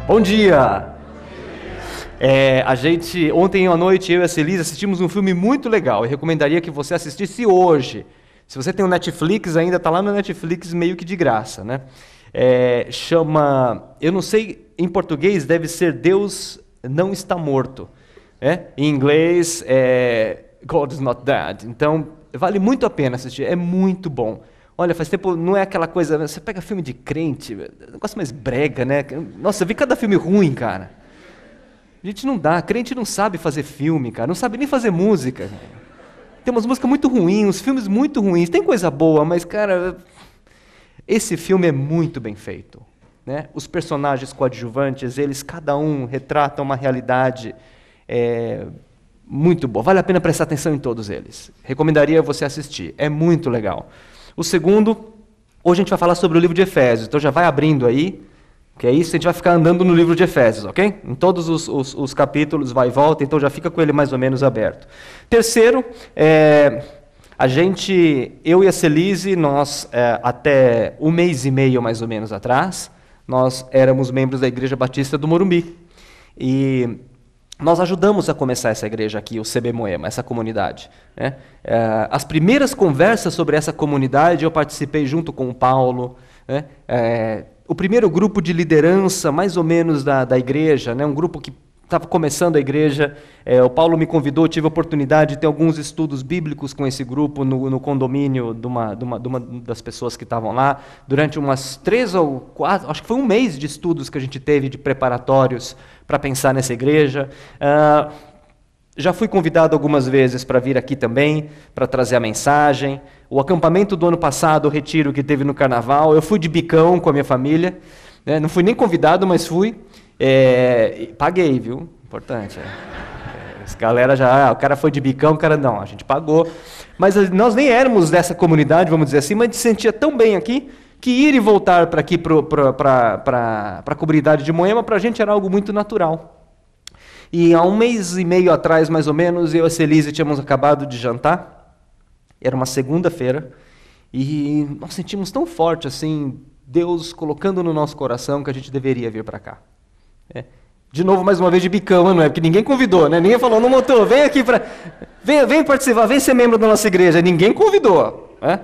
Bom dia! Ontem à noite, eu e a Celise assistimos um filme muito legal. Eu recomendaria que você assistisse hoje. Se você tem o Netflix, ainda está lá no Netflix meio que de graça, né? Eu não sei, em português deve ser Deus Não Está Morto. Em inglês, God is Not Dead. Então, vale muito a pena assistir, é muito bom. Olha, faz tempo, não é aquela coisa, você pega filme de crente, negócio mais brega, né? Nossa, eu vi cada filme ruim, cara. A gente não dá, crente não sabe fazer filme, cara, não sabe nem fazer música. Tem umas músicas muito ruins, uns filmes muito ruins, tem coisa boa, mas, cara, esse filme é muito bem feito, né? Os personagens coadjuvantes, eles, cada um, retratam uma realidade muito boa. Vale a pena prestar atenção em todos eles. Recomendaria você assistir, é muito legal. O segundo, hoje a gente vai falar sobre o livro de Efésios, então já vai abrindo aí, que é isso, a gente vai ficar andando no livro de Efésios, ok? Em todos os capítulos, vai e volta, então já fica com ele mais ou menos aberto. Terceiro, eu e a Celise, nós, até um mês e meio mais ou menos atrás, nós éramos membros da Igreja Batista do Morumbi. E nós ajudamos a começar essa igreja aqui, o CB Moema, essa comunidade, né? As primeiras conversas sobre essa comunidade eu participei junto com o Paulo, né? O primeiro grupo de liderança, mais ou menos, da igreja, né? Um grupo que estava começando a igreja, o Paulo me convidou, eu tive a oportunidade de ter alguns estudos bíblicos com esse grupo no condomínio de uma das pessoas que estavam lá, durante umas 3 ou 4, acho que foi um mês de estudos que a gente teve, de preparatórios, para pensar nessa igreja. Já fui convidado algumas vezes para vir aqui também, para trazer a mensagem. O acampamento do ano passado, o retiro que teve no Carnaval, eu fui de bicão com a minha família, né? Não fui nem convidado, mas fui. Paguei, viu? Importante. Essa galera já, o cara foi de bicão, o cara não, a gente pagou. Mas nós nem éramos dessa comunidade, vamos dizer assim, mas a gente se sentia tão bem aqui, que ir e voltar para aqui, para a comunidade de Moema, para a gente era algo muito natural. E há um mês e meio atrás, mais ou menos, eu e a Celise tínhamos acabado de jantar, era uma segunda-feira, e nós sentimos tão forte assim, Deus colocando no nosso coração que a gente deveria vir para cá. De novo, mais uma vez de bicão, não é? Porque ninguém convidou, né? Ninguém falou, não, motor, vem aqui vem participar, vem ser membro da nossa igreja. Ninguém convidou, né?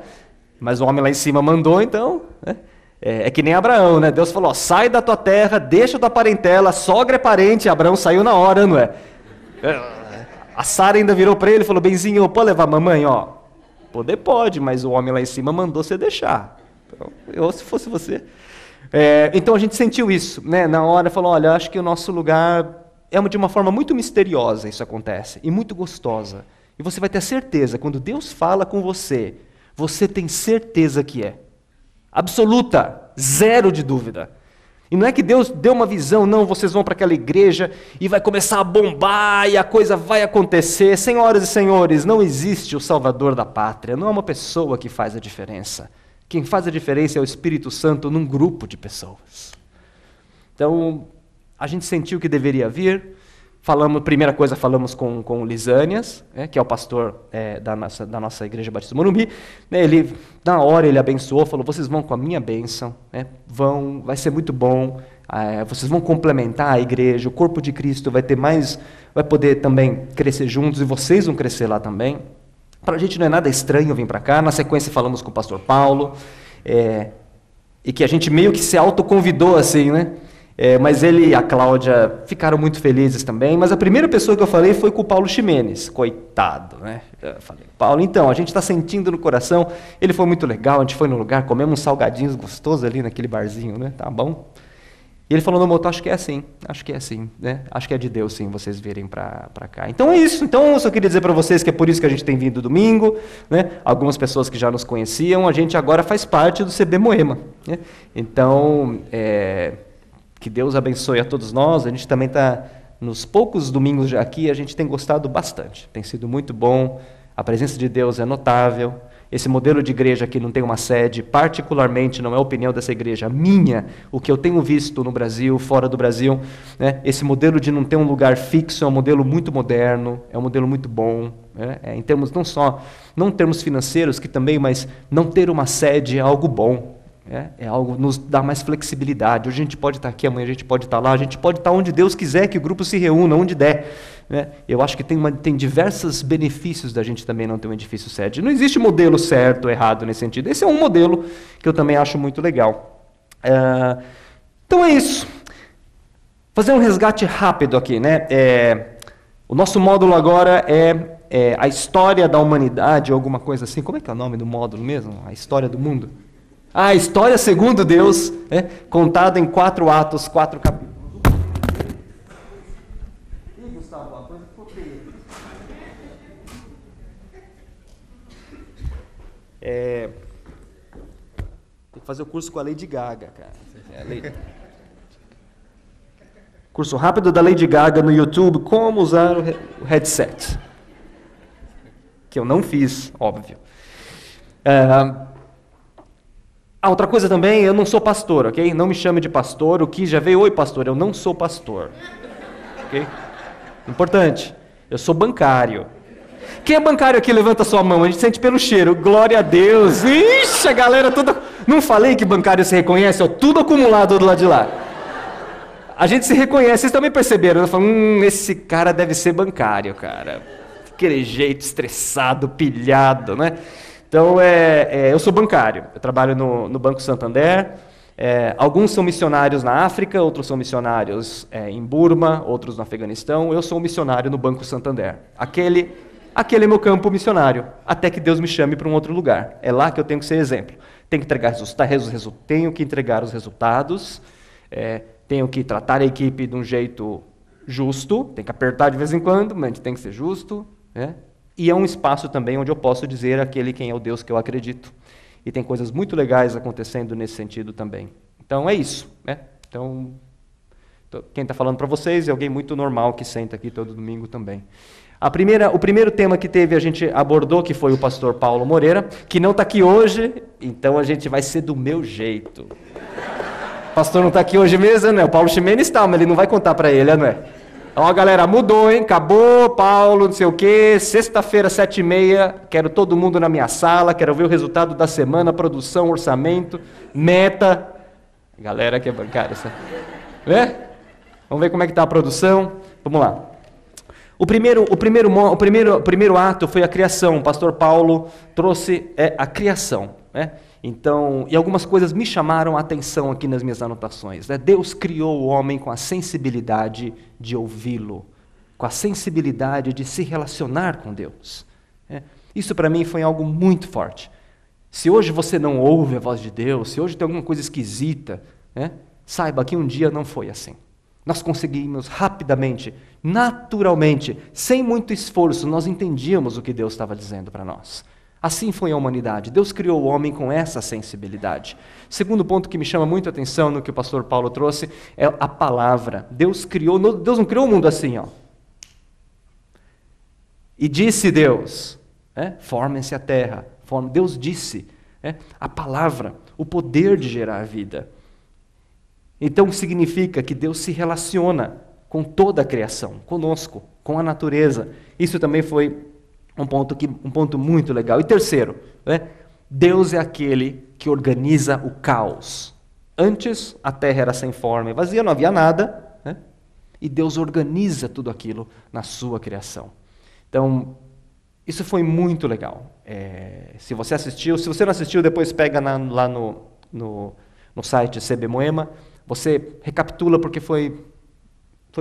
Mas o homem lá em cima mandou, então, né? É que nem Abraão, né? Deus falou, sai da tua terra, deixa tua parentela, sogra é parente, Abraão saiu na hora, não é? A Sara ainda virou para ele e falou, benzinho, pode levar a mamãe, ó? Poder pode, mas o homem lá em cima mandou você deixar. Então, se fosse você. Então a gente sentiu isso, né? Na hora falou, olha, acho que o nosso lugar de uma forma muito misteriosa isso acontece, e muito gostosa. E você vai ter certeza, quando Deus fala com você, você tem certeza que é. Absoluta, zero de dúvida. E não é que Deus deu uma visão, não, vocês vão para aquela igreja e vai começar a bombar e a coisa vai acontecer. Senhoras e senhores, não existe o Salvador da pátria, não é uma pessoa que faz a diferença. Quem faz a diferença é o Espírito Santo num grupo de pessoas. Então, a gente sentiu que deveria vir. Primeira coisa, falamos com o Lisânias, que é o pastor da nossa Igreja Batista do Morumbi. Ele, na hora, ele abençoou, falou, vocês vão com a minha bênção, vai ser muito bom, vocês vão complementar a igreja, o corpo de Cristo vai poder também crescer juntos, e vocês vão crescer lá também. Para a gente não é nada estranho vir para cá. Na sequência falamos com o pastor Paulo, e que a gente meio que se autoconvidou assim, né? Mas ele e a Cláudia ficaram muito felizes também. Mas a primeira pessoa que eu falei foi com o Paulo Ximenes, coitado, né? Eu falei, Paulo, então, a gente está sentindo no coração. Ele foi muito legal, a gente foi no lugar, comemos uns salgadinhos gostosos ali naquele barzinho, né? Tá bom. E ele falou, no motor, acho que é assim, né? Acho que é de Deus, sim, vocês virem para cá. Então é isso. Então eu só queria dizer para vocês que é por isso que a gente tem vindo domingo, né? Algumas pessoas que já nos conheciam, a gente agora faz parte do CB Moema, né? Então, que Deus abençoe a todos nós. A gente também está, nos poucos domingos já aqui, a gente tem gostado bastante. Tem sido muito bom, a presença de Deus é notável. Esse modelo de igreja aqui não tem uma sede, particularmente, não é a opinião dessa igreja, minha, o que eu tenho visto no Brasil, fora do Brasil, né? Esse modelo de não ter um lugar fixo é um modelo muito moderno, é um modelo muito bom, né? Em termos não termos financeiros, que também, mas não ter uma sede é algo bom. É algo que nos dá mais flexibilidade. Hoje a gente pode estar aqui, amanhã a gente pode estar lá, a gente pode estar onde Deus quiser que o grupo se reúna, onde der. Né? Eu acho que tem diversos benefícios da gente também não ter um edifício sede. Não existe modelo certo ou errado nesse sentido. Esse é um modelo que eu também acho muito legal. Então é isso. Fazer um resgate rápido aqui. Né? O nosso módulo agora é a história da humanidade, ou alguma coisa assim. Como é que é o nome do módulo mesmo? A história do mundo? A história segundo Deus, contada em 4 atos, 4 capítulos. Ih, Gustavo, a coisa ficou feia. Tem que fazer o curso com a Lady Gaga, cara. Curso rápido da Lady Gaga no YouTube, como usar o headset. Que eu não fiz, óbvio. Outra coisa também, eu não sou pastor, ok? Não me chame de pastor, o que já veio, oi pastor, eu não sou pastor. Ok? Importante, eu sou bancário. Quem é bancário aqui, levanta sua mão, a gente sente pelo cheiro, glória a Deus. Ixi, a galera toda... Não falei que bancário se reconhece, ó, tudo acumulado do lado de lá. A gente se reconhece, vocês também perceberam, eu falo, esse cara deve ser bancário, cara. Aquele jeito estressado, pilhado, né? Então, eu sou bancário, eu trabalho no Banco Santander, alguns são missionários na África, outros são missionários em Burma, outros no Afeganistão, eu sou um missionário no Banco Santander. Aquele é meu campo missionário, até que Deus me chame para um outro lugar. É lá que eu tenho que ser exemplo. Tenho que entregar os resultados, tenho que tratar a equipe de um jeito justo, tem que apertar de vez em quando, mas a gente tem que ser justo, né? E é um espaço também onde eu posso dizer aquele quem é o Deus que eu acredito. E tem coisas muito legais acontecendo nesse sentido também. Então é isso. Né? Então, quem está falando para vocês é alguém muito normal que senta aqui todo domingo também. O primeiro tema que a gente abordou, que foi o pastor Paulo Moreira, que não está aqui hoje, então a gente vai ser do meu jeito. O pastor não está aqui hoje mesmo, não é? O Paulo Ximenes está, mas ele não vai contar para ele, não é? Ó, galera, mudou, hein? Acabou, Paulo, não sei o quê. Sexta-feira, 7h30, quero todo mundo na minha sala, quero ver o resultado da semana, produção, orçamento, meta. Galera que é bancária, sabe? Né? Vamos ver como é que está a produção. Vamos lá. O primeiro ato foi a criação. O pastor Paulo trouxe a criação, né? Então, e algumas coisas me chamaram a atenção aqui nas minhas anotações. Né? Deus criou o homem com a sensibilidade de ouvi-lo, com a sensibilidade de se relacionar com Deus. Né? Isso para mim foi algo muito forte. Se hoje você não ouve a voz de Deus, se hoje tem alguma coisa esquisita, né? Saiba que um dia não foi assim. Nós conseguimos rapidamente, naturalmente, sem muito esforço, nós entendíamos o que Deus estava dizendo para nós. Assim foi a humanidade. Deus criou o homem com essa sensibilidade. Segundo ponto que me chama muito a atenção no que o pastor Paulo trouxe é a palavra. Deus não criou o mundo assim, ó. E disse Deus, formem-se a terra. Deus disse, a palavra, o poder de gerar a vida. Então significa que Deus se relaciona com toda a criação, conosco, com a natureza. Isso também foi um ponto muito legal. E terceiro, Deus é aquele que organiza o caos. Antes a terra era sem forma e vazia, não havia nada, e Deus organiza tudo aquilo na sua criação. Então, isso foi muito legal. Se você não assistiu, depois pega lá no site CB Moema, você recapitula porque foi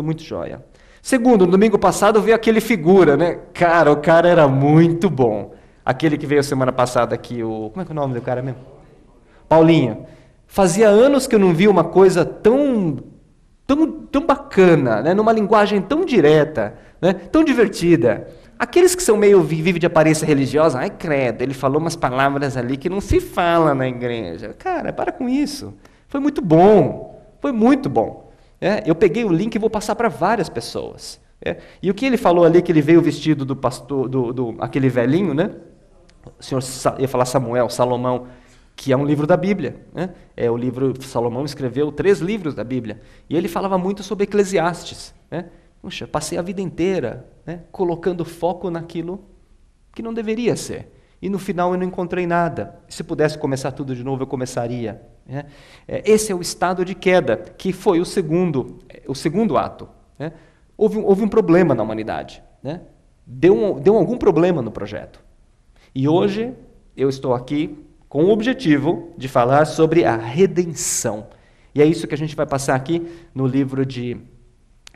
muito joia. Segundo, no domingo passado veio aquele figura, né? Cara, o cara era muito bom. Aquele que veio semana passada aqui, como é que é o nome do cara mesmo? Paulinho. Fazia anos que eu não via uma coisa tão bacana, né? Numa linguagem tão direta, né? Tão divertida. Aqueles que são meio vivem de aparência religiosa, ai credo, ele falou umas palavras ali que não se fala na igreja. Cara, para com isso. Foi muito bom. Foi muito bom. Eu peguei o link e vou passar para várias pessoas. E o que ele falou ali, que ele veio vestido do pastor, aquele velhinho, né? O senhor ia falar Salomão, que é um livro da Bíblia. Né? O livro, Salomão escreveu 3 livros da Bíblia. E ele falava muito sobre Eclesiastes. Né? Puxa, passei a vida inteira colocando foco naquilo que não deveria ser. E no final eu não encontrei nada. Se pudesse começar tudo de novo, eu começaria. né? Esse é o estado de queda, que foi o segundo ato, né? Houve um problema na humanidade, né? Deu algum problema no projeto. E hoje eu estou aqui com o objetivo de falar sobre a redenção. E é isso que a gente vai passar aqui no livro de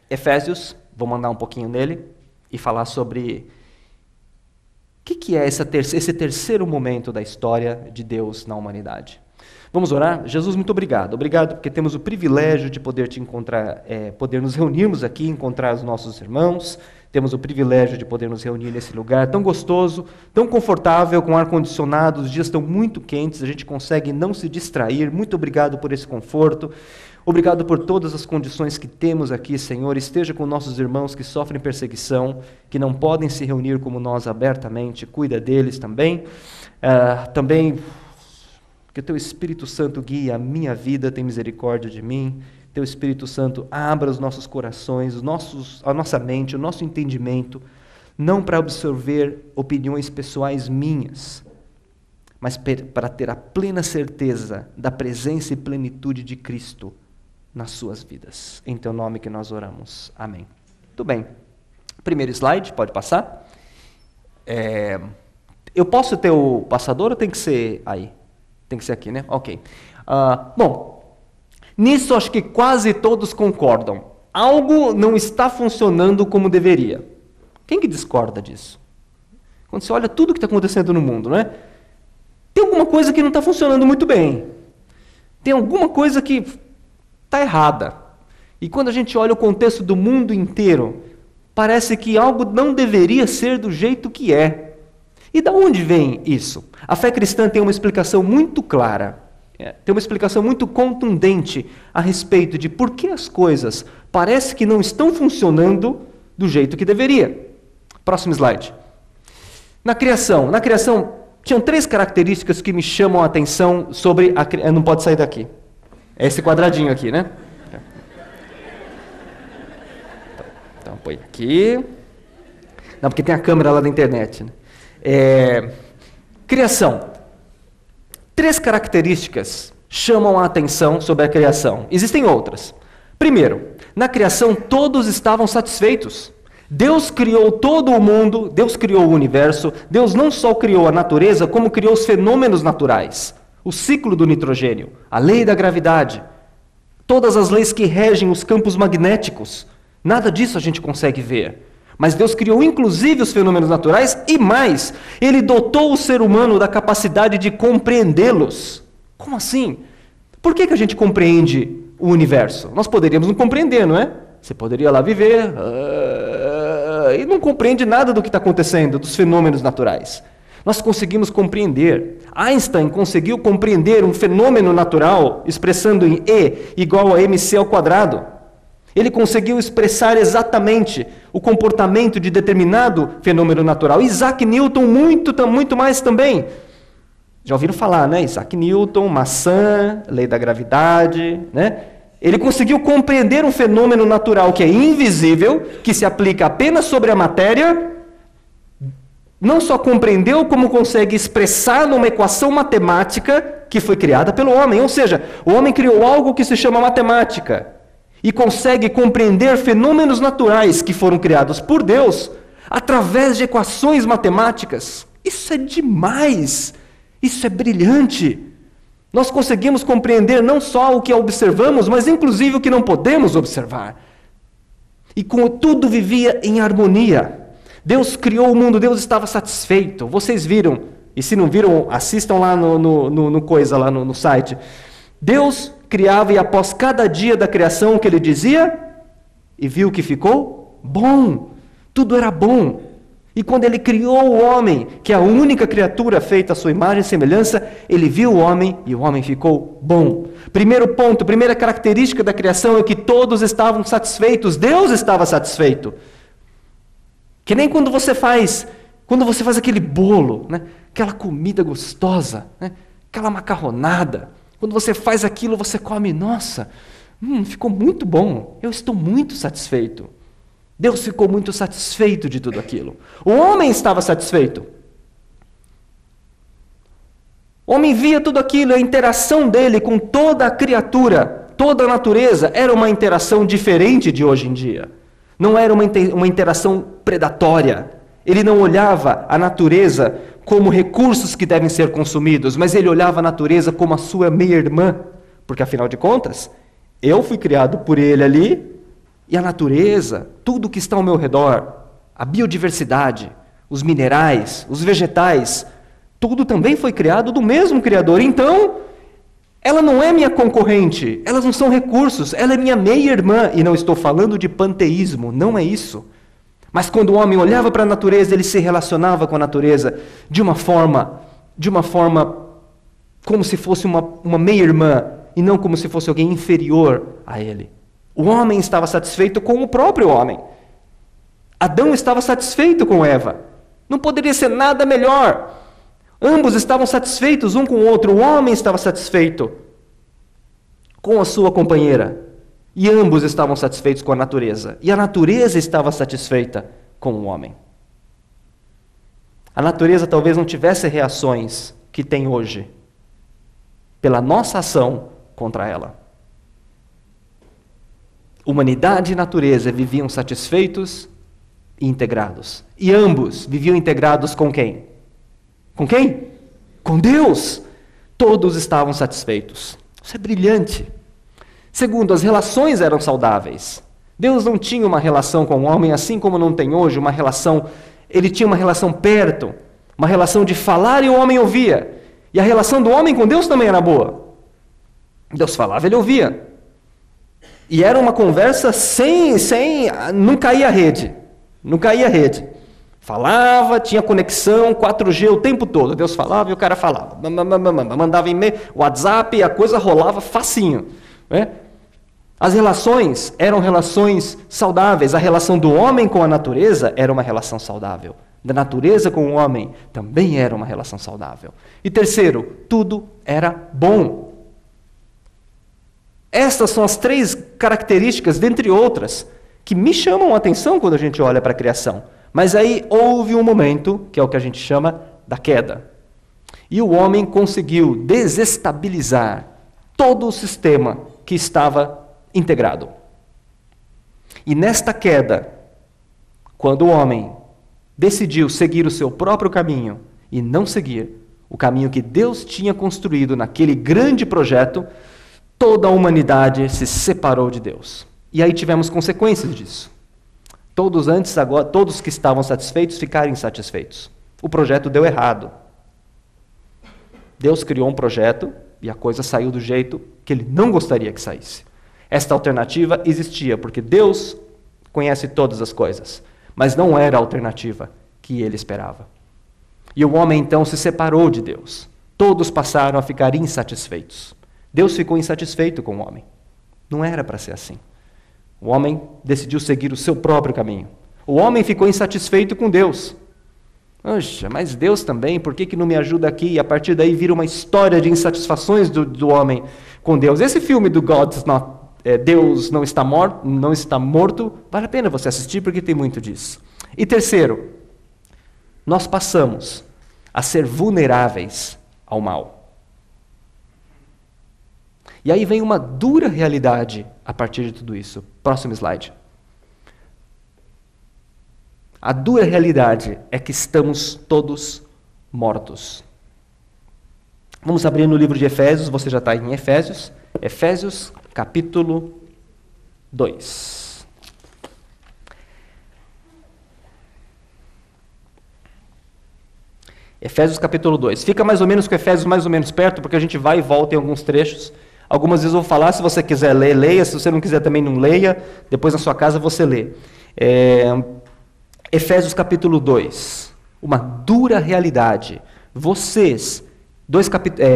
Efésios. Vou mandar um pouquinho nele e falar sobre o que é esse terceiro momento da história de Deus na humanidade. Vamos orar? Jesus, muito obrigado. Obrigado porque temos o privilégio de poder te encontrar, poder nos reunirmos aqui, encontrar os nossos irmãos. Temos o privilégio de poder nos reunir nesse lugar tão gostoso, tão confortável, com ar-condicionado. Os dias estão muito quentes, a gente consegue não se distrair. Muito obrigado por esse conforto. Obrigado por todas as condições que temos aqui, Senhor. Esteja com nossos irmãos que sofrem perseguição, que não podem se reunir como nós abertamente. Cuida deles também. Também que o Teu Espírito Santo guie a minha vida, tem misericórdia de mim. Teu Espírito Santo abra os nossos corações, a nossa mente, o nosso entendimento, não para absorver opiniões pessoais minhas, mas para ter a plena certeza da presença e plenitude de Cristo nas suas vidas. Em Teu nome que nós oramos. Amém. Muito bem. Primeiro slide, pode passar. Eu posso ter o passador ou tem que ser aí? Tem que ser aqui, né? Ok. Bom, nisso acho que quase todos concordam. Algo não está funcionando como deveria. Quem que discorda disso? Quando você olha tudo que está acontecendo no mundo, não é? Tem alguma coisa que não está funcionando muito bem. Tem alguma coisa que está errada. E quando a gente olha o contexto do mundo inteiro, parece que algo não deveria ser do jeito que é. E da onde vem isso? A fé cristã tem uma explicação muito clara, tem uma explicação muito contundente a respeito de por que as coisas parece que não estão funcionando do jeito que deveria. Próximo slide. Na criação tinham 3 características que me chamam a atenção sobre a... Não pode sair daqui. É esse quadradinho aqui, né? Então põe aqui. Não, porque tem a câmera lá da internet, né? Criação. 3 características chamam a atenção sobre a criação. Existem outras. Primeiro, na criação todos estavam satisfeitos. Deus criou todo o mundo, Deus criou o universo, Deus não só criou a natureza, como criou os fenômenos naturais. O ciclo do nitrogênio, a lei da gravidade, todas as leis que regem os campos magnéticos. Nada disso a gente consegue ver. Mas Deus criou inclusive os fenômenos naturais e mais, Ele dotou o ser humano da capacidade de compreendê-los. Como assim? Por que a gente compreende o universo? Nós poderíamos não compreender, não é? Você poderia lá viver e não compreende nada do que está acontecendo, dos fenômenos naturais. Nós conseguimos compreender. Einstein conseguiu compreender um fenômeno natural expressando em E igual a mc ao quadrado. Ele conseguiu expressar exatamente o comportamento de determinado fenômeno natural. Isaac Newton, muito mais também. Já ouviram falar, né? Isaac Newton, maçã, lei da gravidade, né? Ele conseguiu compreender um fenômeno natural que é invisível, que se aplica apenas sobre a matéria. Não só compreendeu, como consegue expressar numa equação matemática que foi criada pelo homem. Ou seja, o homem criou algo que se chama matemática. E consegue compreender fenômenos naturais que foram criados por Deus através de equações matemáticas. Isso é demais! Isso é brilhante! Nós conseguimos compreender não só o que observamos, mas inclusive o que não podemos observar. E com tudo vivia em harmonia. Deus criou o mundo, Deus estava satisfeito. Vocês viram, e se não viram, assistam lá no site. Deus criava e após cada dia da criação o que ele dizia? E viu que ficou bom. Tudo era bom. E quando ele criou o homem, que é a única criatura feita à sua imagem e semelhança, ele viu o homem e o homem ficou bom. Primeiro ponto, primeira característica da criação é que todos estavam satisfeitos. Deus estava satisfeito. Que nem quando você faz aquele bolo, né? Aquela comida gostosa, né? Aquela macarronada. Quando você faz aquilo, você come, nossa, ficou muito bom, eu estou muito satisfeito. Deus ficou muito satisfeito de tudo aquilo. O homem estava satisfeito. O homem via tudo aquilo, a interação dele com toda a criatura, toda a natureza, era uma interação diferente de hoje em dia. Não era uma interação predatória. Ele não olhava a natureza como recursos que devem ser consumidos, mas ele olhava a natureza como a sua meia-irmã. Porque, afinal de contas, eu fui criado por ele ali, e a natureza, tudo que está ao meu redor, a biodiversidade, os minerais, os vegetais, tudo também foi criado do mesmo Criador. Então, ela não é minha concorrente, elas não são recursos, ela é minha meia-irmã. E não estou falando de panteísmo, não é isso. Mas quando o homem olhava para a natureza, ele se relacionava com a natureza de uma forma como se fosse uma meia-irmã, e não como se fosse alguém inferior a ele. O homem estava satisfeito com o próprio homem. Adão estava satisfeito com Eva. Não poderia ser nada melhor. Ambos estavam satisfeitos um com o outro. O homem estava satisfeito com a sua companheira. E ambos estavam satisfeitos com a natureza. E a natureza estava satisfeita com o homem. A natureza talvez não tivesse reações que tem hoje, pela nossa ação contra ela. Humanidade e natureza viviam satisfeitos e integrados. E ambos viviam integrados com quem? Com quem? Com Deus. Todos estavam satisfeitos. Isso é brilhante. Segundo, as relações eram saudáveis. Deus não tinha uma relação com o homem assim como não tem hoje, uma relação, ele tinha uma relação perto, uma relação de falar e o homem ouvia. E a relação do homem com Deus também era boa. Deus falava, ele ouvia. E era uma conversa não caía a rede. Não caía a rede. Falava, tinha conexão, 4G o tempo todo. Deus falava e o cara falava. Mandava e-mail, WhatsApp, e a coisa rolava facinho. Né? As relações eram relações saudáveis. A relação do homem com a natureza era uma relação saudável. Da natureza com o homem também era uma relação saudável. E terceiro, tudo era bom. Estas são as 3 características, dentre outras, que me chamam a atenção quando a gente olha para a criação. Mas aí houve um momento, que é o que a gente chama da queda. E o homem conseguiu desestabilizar todo o sistema que estava integrado. E nesta queda, quando o homem decidiu seguir o seu próprio caminho e não seguir o caminho que Deus tinha construído naquele grande projeto, toda a humanidade se separou de Deus. E aí tivemos consequências disso. Todos que estavam satisfeitos ficaram insatisfeitos. O projeto deu errado. Deus criou um projeto e a coisa saiu do jeito que ele não gostaria que saísse. Esta alternativa existia, porque Deus conhece todas as coisas, mas não era a alternativa que ele esperava. E o homem então se separou de Deus. Todos passaram a ficar insatisfeitos. Deus ficou insatisfeito com o homem. Não era para ser assim. O homem decidiu seguir o seu próprio caminho. O homem ficou insatisfeito com Deus. Poxa, mas Deus também, por que não me ajuda aqui? E a partir daí vira uma história de insatisfações do homem com Deus. Esse filme do Deus não está morto, vale a pena você assistir porque tem muito disso. E terceiro, nós passamos a ser vulneráveis ao mal. E aí vem uma dura realidade a partir de tudo isso. Próximo slide. A dura realidade é que estamos todos mortos. Vamos abrir no livro de Efésios, você já está em Efésios. Efésios, capítulo 2. Efésios, capítulo 2. Fica mais ou menos com Efésios mais ou menos perto, porque a gente vai e volta em alguns trechos. Algumas vezes eu vou falar, se você quiser ler, leia. Se você não quiser também, não leia. Depois na sua casa você lê. Efésios capítulo 2. Uma dura realidade. Vocês,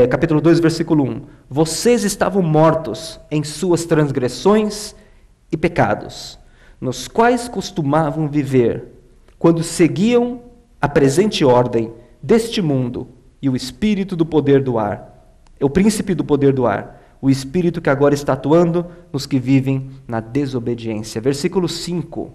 capítulo 2, versículo 1. Vocês estavam mortos em suas transgressões e pecados, nos quais costumavam viver, quando seguiam a presente ordem deste mundo e o espírito do poder do ar. O príncipe do poder do ar. O espírito que agora está atuando nos que vivem na desobediência. Versículo 5.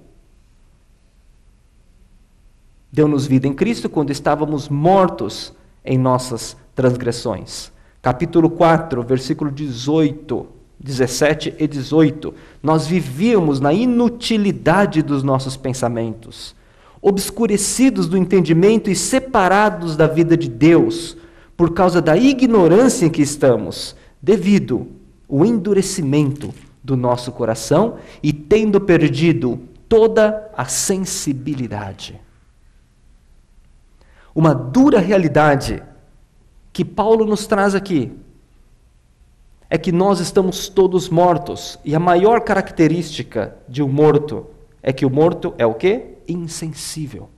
Deu-nos vida em Cristo quando estávamos mortos em nossas transgressões. Capítulo 4, versículo 18, 17 e 18. Nós vivíamos na inutilidade dos nossos pensamentos, obscurecidos do entendimento e separados da vida de Deus, por causa da ignorância em que estamos, devido ao endurecimento do nosso coração e tendo perdido toda a sensibilidade. Uma dura realidade que Paulo nos traz aqui é que nós estamos todos mortos, e a maior característica de um morto é que o morto é o quê? Insensível.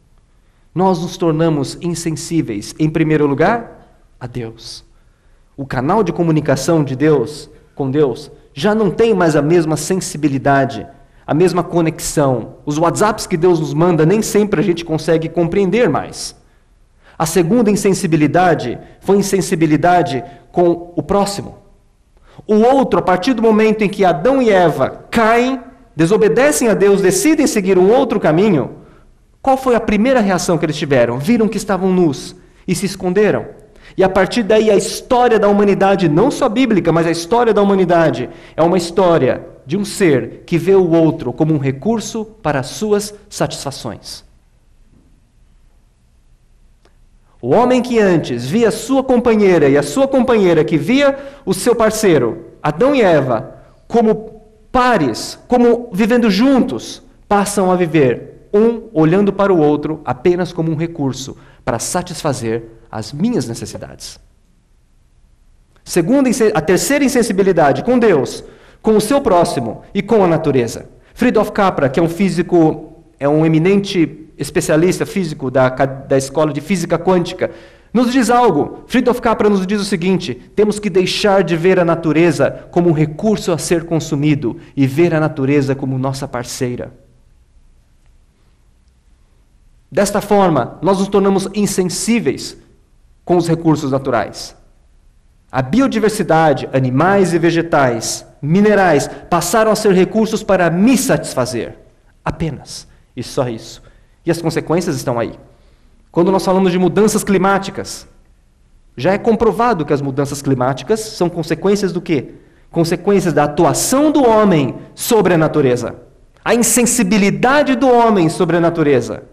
Nós nos tornamos insensíveis, em primeiro lugar, a Deus. O canal de comunicação de Deus com Deus já não tem mais a mesma sensibilidade, a mesma conexão. Os WhatsApps que Deus nos manda nem sempre a gente consegue compreender mais. A segunda insensibilidade foi insensibilidade com o próximo. O outro, a partir do momento em que Adão e Eva caem, desobedecem a Deus, decidem seguir um outro caminho, qual foi a primeira reação que eles tiveram? Viram que estavam nus e se esconderam. E a partir daí a história da humanidade, não só bíblica, mas a história da humanidade, é uma história de um ser que vê o outro como um recurso para as suas satisfações. O homem que antes via a sua companheira e a sua companheira que via o seu parceiro, Adão e Eva, como pares, como vivendo juntos, passam a viver um olhando para o outro apenas como um recurso para satisfazer as minhas necessidades. A terceira insensibilidade com Deus, com o seu próximo e com a natureza. Fritjof Capra, que é um físico, é um eminente especialista físico da Escola de Física Quântica, nos diz algo. Fritjof Capra nos diz o seguinte: temos que deixar de ver a natureza como um recurso a ser consumido e ver a natureza como nossa parceira. Desta forma, nós nos tornamos insensíveis com os recursos naturais. A biodiversidade, animais e vegetais, minerais, passaram a ser recursos para me satisfazer. Apenas. E só isso. E as consequências estão aí. Quando nós falamos de mudanças climáticas, já é comprovado que as mudanças climáticas são consequências do quê? Consequências da atuação do homem sobre a natureza. A insensibilidade do homem sobre a natureza.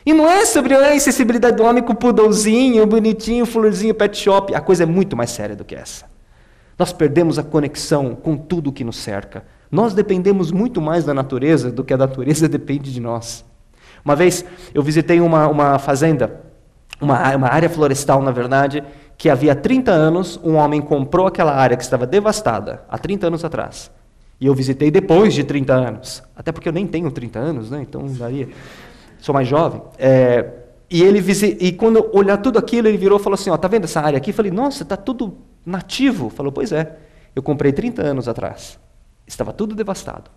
E não é sobre a insensibilidade do homem com o pudolzinho, bonitinho, florzinho, pet shop. A coisa é muito mais séria do que essa. Nós perdemos a conexão com tudo o que nos cerca. Nós dependemos muito mais da natureza do que a natureza depende de nós. Uma vez eu visitei uma fazenda, uma área florestal, na verdade, que havia 30 anos um homem comprou aquela área que estava devastada, há 30 anos atrás. E eu visitei depois de 30 anos, até porque eu nem tenho 30 anos, né? Então daria, sou mais jovem. E quando olhar tudo aquilo, ele virou e falou assim, ó, tá vendo essa área aqui? Eu falei, nossa, está tudo nativo. Falou, pois é, eu comprei 30 anos atrás, estava tudo devastado.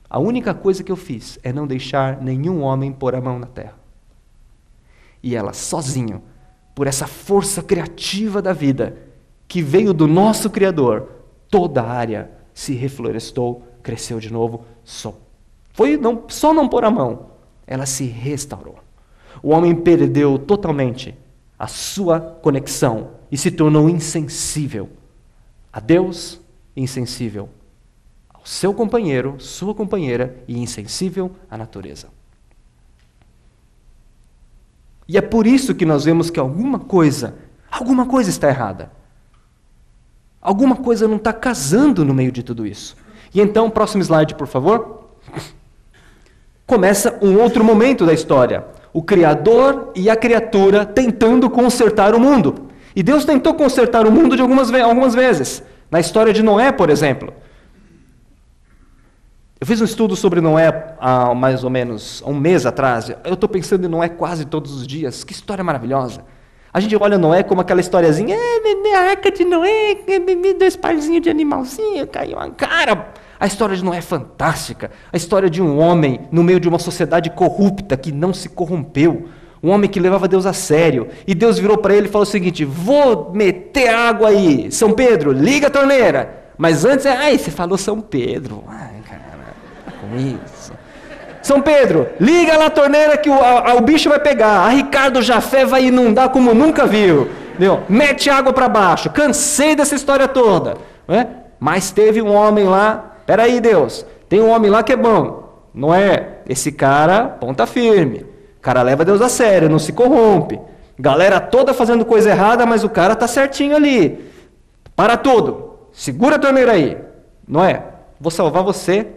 A única coisa que eu fiz é não deixar nenhum homem pôr a mão na terra. E ela, sozinho, por essa força criativa da vida, que veio do nosso Criador, toda a área se reflorestou, cresceu de novo, só não pôr a mão, ela se restaurou. O homem perdeu totalmente a sua conexão e se tornou insensível a Deus, insensível seu companheiro, sua companheira e insensível à natureza. E é por isso que nós vemos que alguma coisa está errada. Alguma coisa não está casando no meio de tudo isso. E então, próximo slide, por favor. Começa um outro momento da história. O Criador e a criatura tentando consertar o mundo. E Deus tentou consertar o mundo de algumas vezes. Na história de Noé, por exemplo. Eu fiz um estudo sobre Noé há mais ou menos um mês atrás. Eu estou pensando em Noé quase todos os dias. Que história maravilhosa. A gente olha Noé como aquela historiazinha, a arca de Noé, 2 parzinhos de animalzinho, caiu uma cara. A história de Noé é fantástica. A história de um homem no meio de uma sociedade corrupta que não se corrompeu. Um homem que levava Deus a sério. E Deus virou para ele e falou o seguinte, vou meter água aí. São Pedro, liga a torneira. Mas antes, você falou São Pedro. Ai, cara, com isso. São Pedro, liga lá a torneira que o bicho vai pegar. A Ricardo Jafé vai inundar como nunca viu. Entendeu? Mete água para baixo. Cansei dessa história toda. Né? Mas teve um homem lá. Peraí, Deus. Tem um homem lá que é bom. Noé, esse cara, ponta firme. O cara leva Deus a sério, não se corrompe. Galera toda fazendo coisa errada, mas o cara tá certinho ali. Para tudo. Segura a torneira aí. Noé, vou salvar você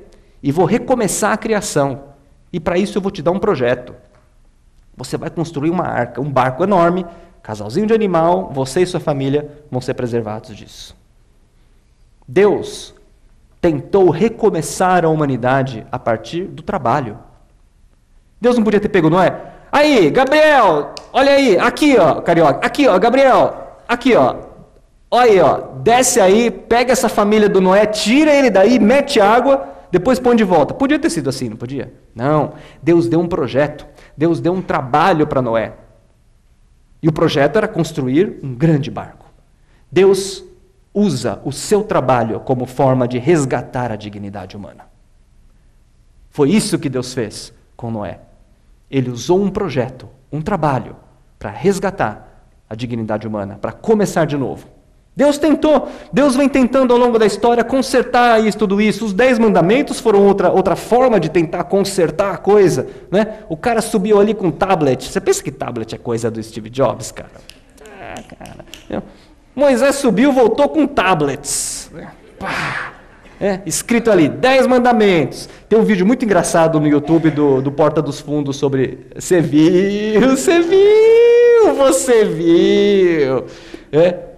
e vou recomeçar a criação. E para isso eu vou te dar um projeto. Você vai construir uma arca, um barco enorme, casalzinho de animal, você e sua família vão ser preservados disso. Deus tentou recomeçar a humanidade a partir do trabalho. Deus não podia ter pego Noé. Aí, Gabriel, olha aí, aqui ó, carioca, aqui ó, Gabriel, aqui ó, olha aí ó, desce aí, pega essa família do Noé, tira ele daí, mete água, depois põe de volta. Podia ter sido assim, não podia? Não, Deus deu um projeto, Deus deu um trabalho para Noé. E o projeto era construir um grande barco. Deus usa o seu trabalho como forma de resgatar a dignidade humana. Foi isso que Deus fez com Noé. Ele usou um projeto, um trabalho, para resgatar a dignidade humana, para começar de novo. Deus tentou, Deus vem tentando ao longo da história consertar tudo isso. Os 10 mandamentos foram outra forma de tentar consertar a coisa. Né? O cara subiu ali com tablet. Você pensa que tablet é coisa do Steve Jobs, cara? Cara. Moisés subiu, voltou com tablets. Pá. Escrito ali, 10 mandamentos. Tem um vídeo muito engraçado no YouTube do Porta dos Fundos sobre... Você viu.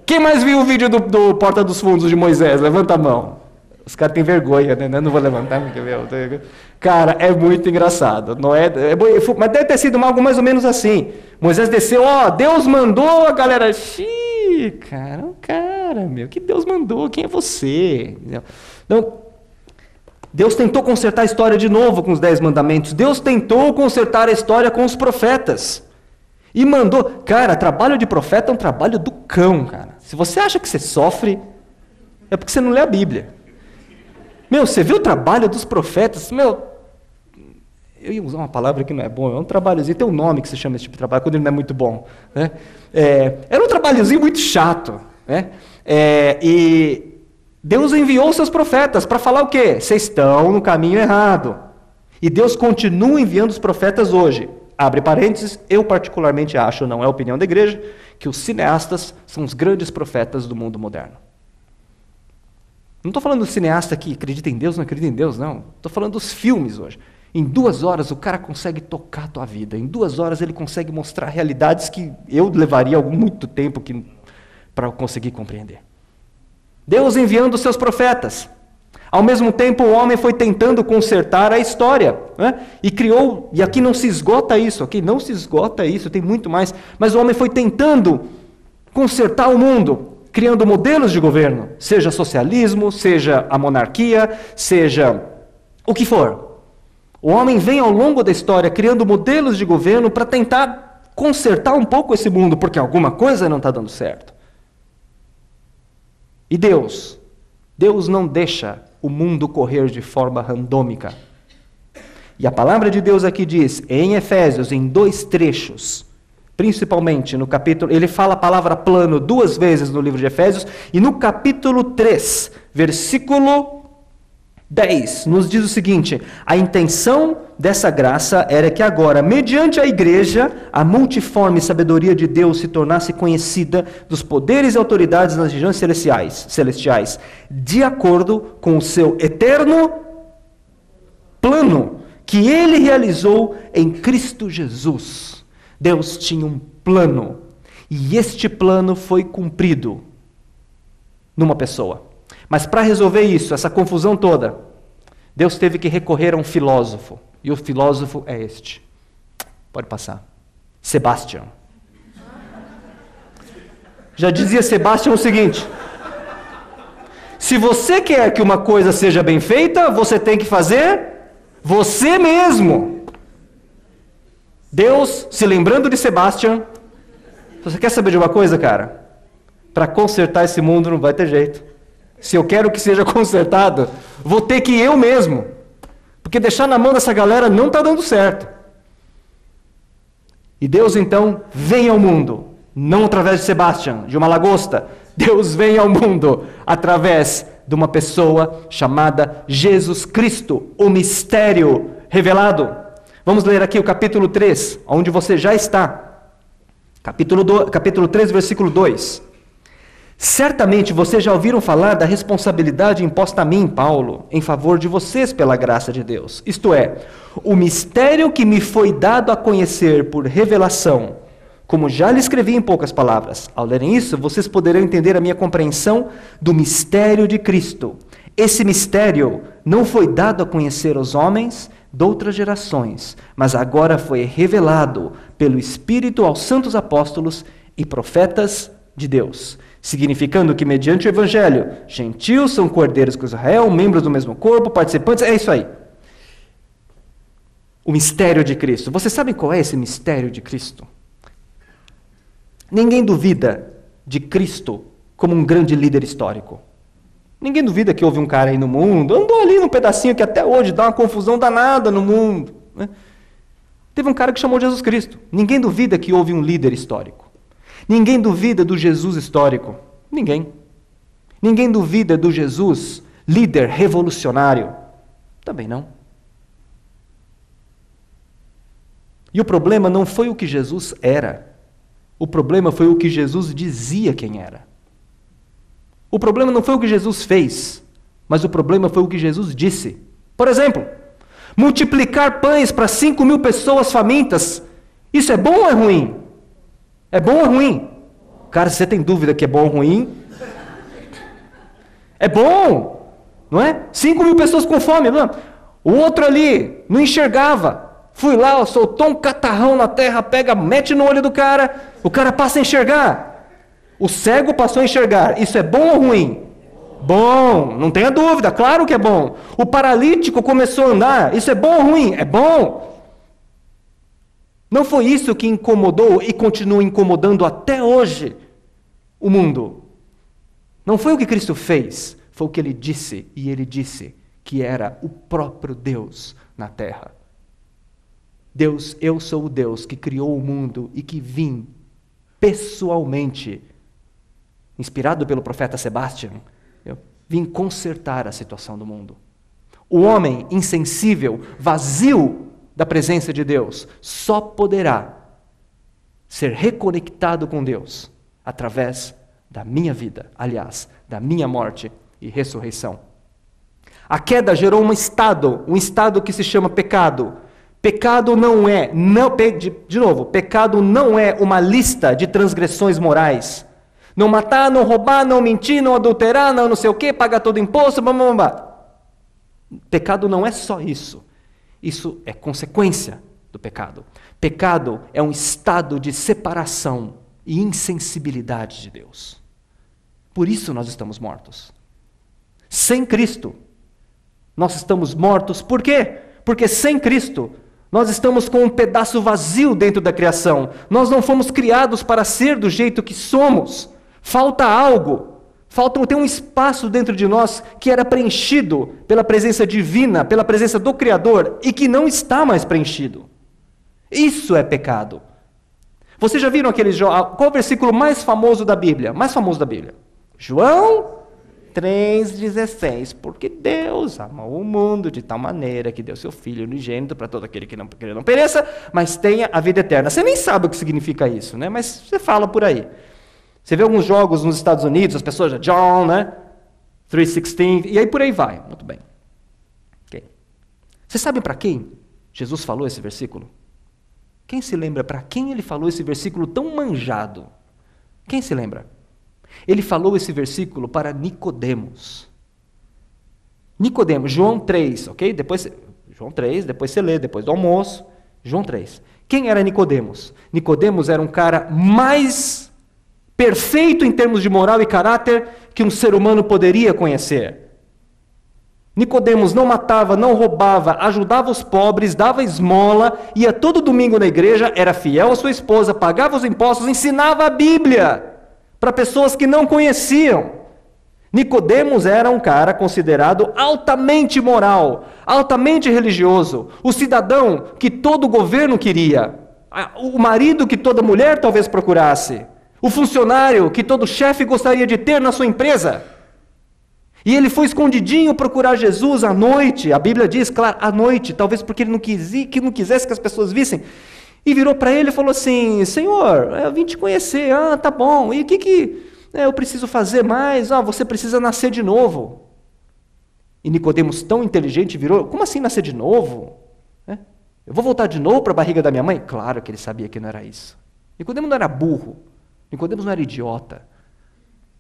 Quem mais viu o vídeo do Porta dos Fundos de Moisés? Levanta a mão. Os caras têm vergonha, né? Não vou levantar. Cara, é muito engraçado. Não é, mas deve ter sido algo mais ou menos assim. Moisés desceu, Deus mandou, a galera... Cara, meu, que Deus mandou? Quem é você? Então, Deus tentou consertar a história de novo com os 10 mandamentos. Deus tentou consertar a história com os profetas. E mandou... Cara, trabalho de profeta é um trabalho do cão, cara. Se você acha que você sofre, é porque você não lê a Bíblia. Meu, você viu o trabalho dos profetas? Meu, eu ia usar uma palavra que não é boa, é um trabalhozinho, tem um nome que se chama esse tipo de trabalho, quando ele não é muito bom. Né? Era um trabalhozinho muito chato. Né? E Deus enviou seus profetas para falar o quê? Vocês estão no caminho errado. E Deus continua enviando os profetas hoje. Abre parênteses, eu particularmente acho, não é a opinião da igreja, que os cineastas são os grandes profetas do mundo moderno. Não estou falando do cineasta que acredita em Deus, não acredita em Deus, não. Estou falando dos filmes hoje. Em 2 horas o cara consegue tocar a tua vida. Em 2 horas ele consegue mostrar realidades que eu levaria muito tempo para conseguir compreender. Deus enviando os seus profetas. Ao mesmo tempo, o homem foi tentando consertar a história. Né? E criou, e aqui não se esgota isso, tem muito mais. Mas o homem foi tentando consertar o mundo, criando modelos de governo, seja socialismo, seja a monarquia, seja o que for. O homem vem ao longo da história criando modelos de governo para tentar consertar um pouco esse mundo, porque alguma coisa não está dando certo. E Deus não deixa o mundo correr de forma randômica. E a palavra de Deus aqui diz, em Efésios, em 2 trechos, principalmente no capítulo, ele fala a palavra plano 2 vezes no livro de Efésios, e no capítulo 3, versículo 10, nos diz o seguinte: a intenção dessa graça era que agora, mediante a igreja, a multiforme sabedoria de Deus se tornasse conhecida dos poderes e autoridades nas regiões celestiais, de acordo com o seu eterno plano, que ele realizou em Cristo Jesus. Deus tinha um plano, e este plano foi cumprido numa pessoa. Mas para resolver isso, essa confusão toda, Deus teve que recorrer a um filósofo. E o filósofo é este. Pode passar. Sebastião. Já dizia Sebastião o seguinte: se você quer que uma coisa seja bem feita, você tem que fazer você mesmo. Deus, se lembrando de Sebastião, você quer saber de uma coisa, cara? Para consertar esse mundo não vai ter jeito. Se eu quero que seja consertado, vou ter que eu mesmo. Porque deixar na mão dessa galera não está dando certo. E Deus então vem ao mundo não através de Sebastian, de uma lagosta. Deus vem ao mundo através de uma pessoa chamada Jesus Cristo, o mistério revelado. Vamos ler aqui o capítulo 3, onde você já está. Capítulo 3, versículo 2. Certamente vocês já ouviram falar da responsabilidade imposta a mim, Paulo, em favor de vocês pela graça de Deus. Isto é, o mistério que me foi dado a conhecer por revelação. Como já lhe escrevi em poucas palavras, ao lerem isso, vocês poderão entender a minha compreensão do mistério de Cristo. Esse mistério não foi dado a conhecer aos homens de outras gerações, mas agora foi revelado pelo Espírito aos santos apóstolos e profetas de Deus, significando que mediante o Evangelho, gentios são cordeiros com Israel, membros do mesmo corpo, participantes, é isso aí. O mistério de Cristo. Vocês sabem qual é esse mistério de Cristo? Ninguém duvida de Cristo como um grande líder histórico. Ninguém duvida que houve um cara aí no mundo, andou ali num pedacinho que até hoje dá uma confusão danada no mundo, né? Teve um cara que chamou Jesus Cristo. Ninguém duvida que houve um líder histórico. Ninguém duvida do Jesus histórico. Ninguém. Ninguém duvida do Jesus líder revolucionário. Também não. E o problema não foi o que Jesus era. O problema foi o que Jesus dizia quem era. O problema não foi o que Jesus fez, mas o problema foi o que Jesus disse. Por exemplo, multiplicar pães para 5.000 pessoas famintas, isso é bom ou é ruim? É bom ou é ruim? Cara, se você tem dúvida que é bom ou ruim, é bom, não é? 5.000 pessoas com fome, não é? O outro ali não enxergava. Fui lá, soltou um catarrão na terra, pega, mete no olho do cara, o cara passa a enxergar. O cego passou a enxergar. Isso é bom ou ruim? Bom, não tenha dúvida, claro que é bom. O paralítico começou a andar. Isso é bom ou ruim? É bom. Não foi isso que incomodou e continua incomodando até hoje o mundo. Não foi o que Cristo fez, foi o que Ele disse. E Ele disse que era o próprio Deus na terra. Deus, eu sou o Deus que criou o mundo e que vim pessoalmente, inspirado pelo profeta Sebastian, eu vim consertar a situação do mundo. O homem insensível, vazio da presença de Deus, só poderá ser reconectado com Deus através da minha vida, aliás, da minha morte e ressurreição. A queda gerou um estado que se chama pecado. Pecado não é, pecado não é uma lista de transgressões morais. Não matar, não roubar, não mentir, não adulterar, não sei o quê, pagar todo imposto, blá, blá, blá. Pecado não é só isso. Isso é consequência do pecado. Pecado é um estado de separação e insensibilidade de Deus. Por isso nós estamos mortos. Sem Cristo, nós estamos mortos. Por quê? Porque sem Cristo, nós estamos com um pedaço vazio dentro da criação. Nós não fomos criados para ser do jeito que somos. Falta algo. Tem um espaço dentro de nós que era preenchido pela presença divina, pela presença do Criador, e que não está mais preenchido. Isso é pecado. Vocês já viram qual é o versículo mais famoso da Bíblia? Mais famoso da Bíblia? João 3,16, porque Deus amou o mundo de tal maneira que deu seu Filho unigênito para todo aquele que não pereça, mas tenha a vida eterna. Você nem sabe o que significa isso, né? Mas você fala por aí. Você vê alguns jogos nos Estados Unidos, as pessoas já John, né? 3:16, e aí por aí vai. Muito bem. Okay. Você sabe para quem Jesus falou esse versículo? Quem se lembra para quem ele falou esse versículo tão manjado? Quem se lembra? Ele falou esse versículo para Nicodemos. Nicodemos, João 3, ok? João 3, depois você lê, depois do almoço. João 3. Quem era Nicodemos? Nicodemos era um cara mais perfeito em termos de moral e caráter que um ser humano poderia conhecer. Nicodemos não matava, não roubava, ajudava os pobres, dava esmola, ia todo domingo na igreja, era fiel à sua esposa, pagava os impostos, ensinava a Bíblia para pessoas que não conheciam. Nicodemos era um cara considerado altamente moral, altamente religioso, o cidadão que todo governo queria, o marido que toda mulher talvez procurasse. O funcionário que todo chefe gostaria de ter na sua empresa. E ele foi escondidinho procurar Jesus à noite. A Bíblia diz, claro, à noite, talvez porque ele não quisesse que as pessoas vissem. E virou para ele e falou assim: Senhor, eu vim te conhecer. Ah, tá bom. E o que eu preciso fazer mais? Ah, você precisa nascer de novo. E Nicodemos, tão inteligente, virou: como assim nascer de novo? Eu vou voltar de novo para a barriga da minha mãe? Claro que ele sabia que não era isso. Nicodemos não era burro. Nicodemos não era idiota.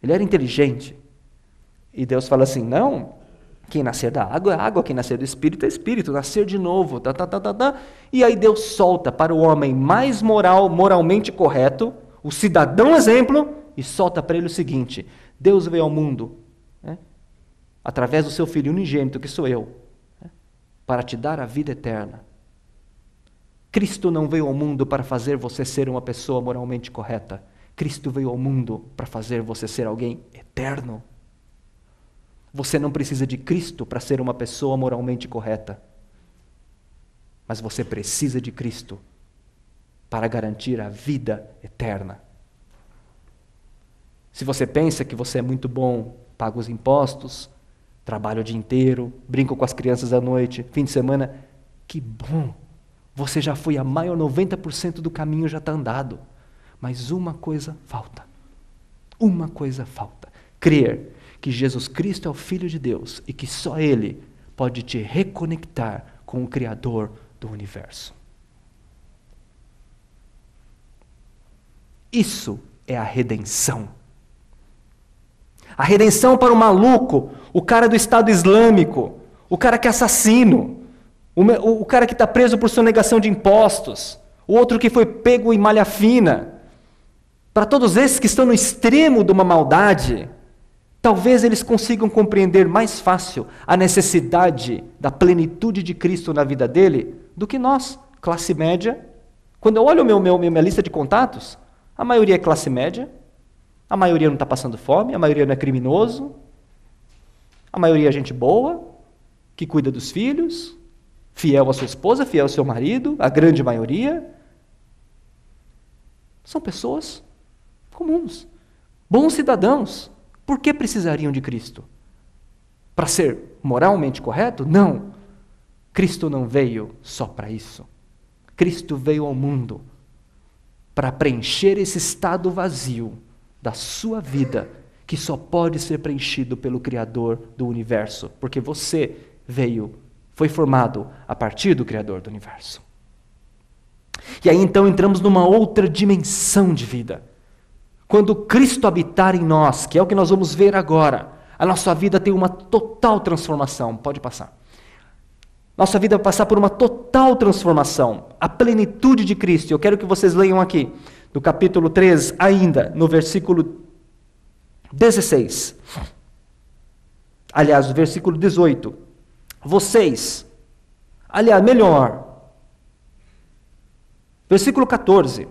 Ele era inteligente. E Deus fala assim: não, quem nascer da água é água, quem nascer do Espírito é Espírito, nascer de novo, E aí Deus solta para o homem mais moralmente correto, o cidadão exemplo, e solta para ele o seguinte: Deus veio ao mundo, através do seu Filho unigênito, que sou eu, para te dar a vida eterna. Cristo não veio ao mundo para fazer você ser uma pessoa moralmente correta. Cristo veio ao mundo para fazer você ser alguém eterno. Você não precisa de Cristo para ser uma pessoa moralmente correta. Mas você precisa de Cristo para garantir a vida eterna. Se você pensa que você é muito bom, paga os impostos, trabalha o dia inteiro, brinca com as crianças à noite, fim de semana, que bom! Você já foi a maior 90% do caminho já está andado. Mas uma coisa falta. Uma coisa falta. Crer que Jesus Cristo é o Filho de Deus e que só Ele pode te reconectar com o Criador do universo. Isso é a redenção. A redenção para o maluco, o cara do Estado Islâmico, o cara que é assassino, o cara que está preso por sonegação de impostos, o outro que foi pego em malha fina. Para todos esses que estão no extremo de uma maldade, talvez eles consigam compreender mais fácil a necessidade da plenitude de Cristo na vida dele do que nós, classe média. Quando eu olho minha lista de contatos, a maioria é classe média, a maioria não está passando fome, a maioria não é criminoso, a maioria é gente boa, que cuida dos filhos, fiel à sua esposa, fiel ao seu marido, a grande maioria. São pessoas comuns, bons cidadãos. Por que precisariam de Cristo? Para ser moralmente correto? Não. Cristo não veio só para isso. Cristo veio ao mundo para preencher esse estado vazio da sua vida, que só pode ser preenchido pelo Criador do universo, porque você foi formado a partir do Criador do universo. E aí então entramos numa outra dimensão de vida. Quando Cristo habitar em nós, que é o que nós vamos ver agora, a nossa vida tem uma total transformação. Pode passar. Nossa vida vai passar por uma total transformação. A plenitude de Cristo. Eu quero que vocês leiam aqui, do capítulo 3, ainda, no versículo 16. Aliás, no versículo 18. Versículo 14.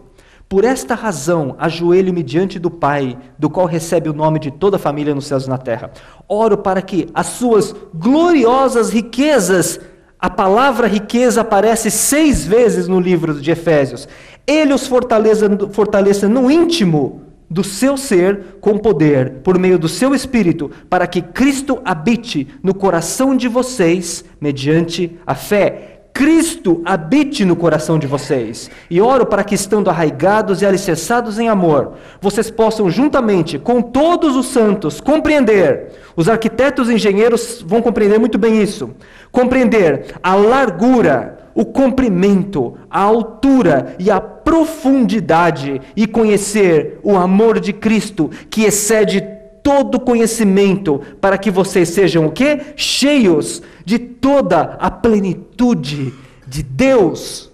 Por esta razão, ajoelho-me diante do Pai, do qual recebe o nome de toda a família nos céus e na terra. Oro para que as suas gloriosas riquezas, a palavra riqueza aparece 6 vezes no livro de Efésios. Ele os fortaleça no íntimo do seu ser com poder, por meio do seu Espírito, para que Cristo habite no coração de vocês, mediante a fé. Cristo habite no coração de vocês. E oro para que, estando arraigados e alicerçados em amor, vocês possam, juntamente com todos os santos, compreender. Os arquitetos e engenheiros vão compreender muito bem isso. Compreender a largura, o comprimento, a altura e a profundidade, e conhecer o amor de Cristo, que excede todo conhecimento, para que vocês sejam o quê? Cheios de toda a plenitude de Deus.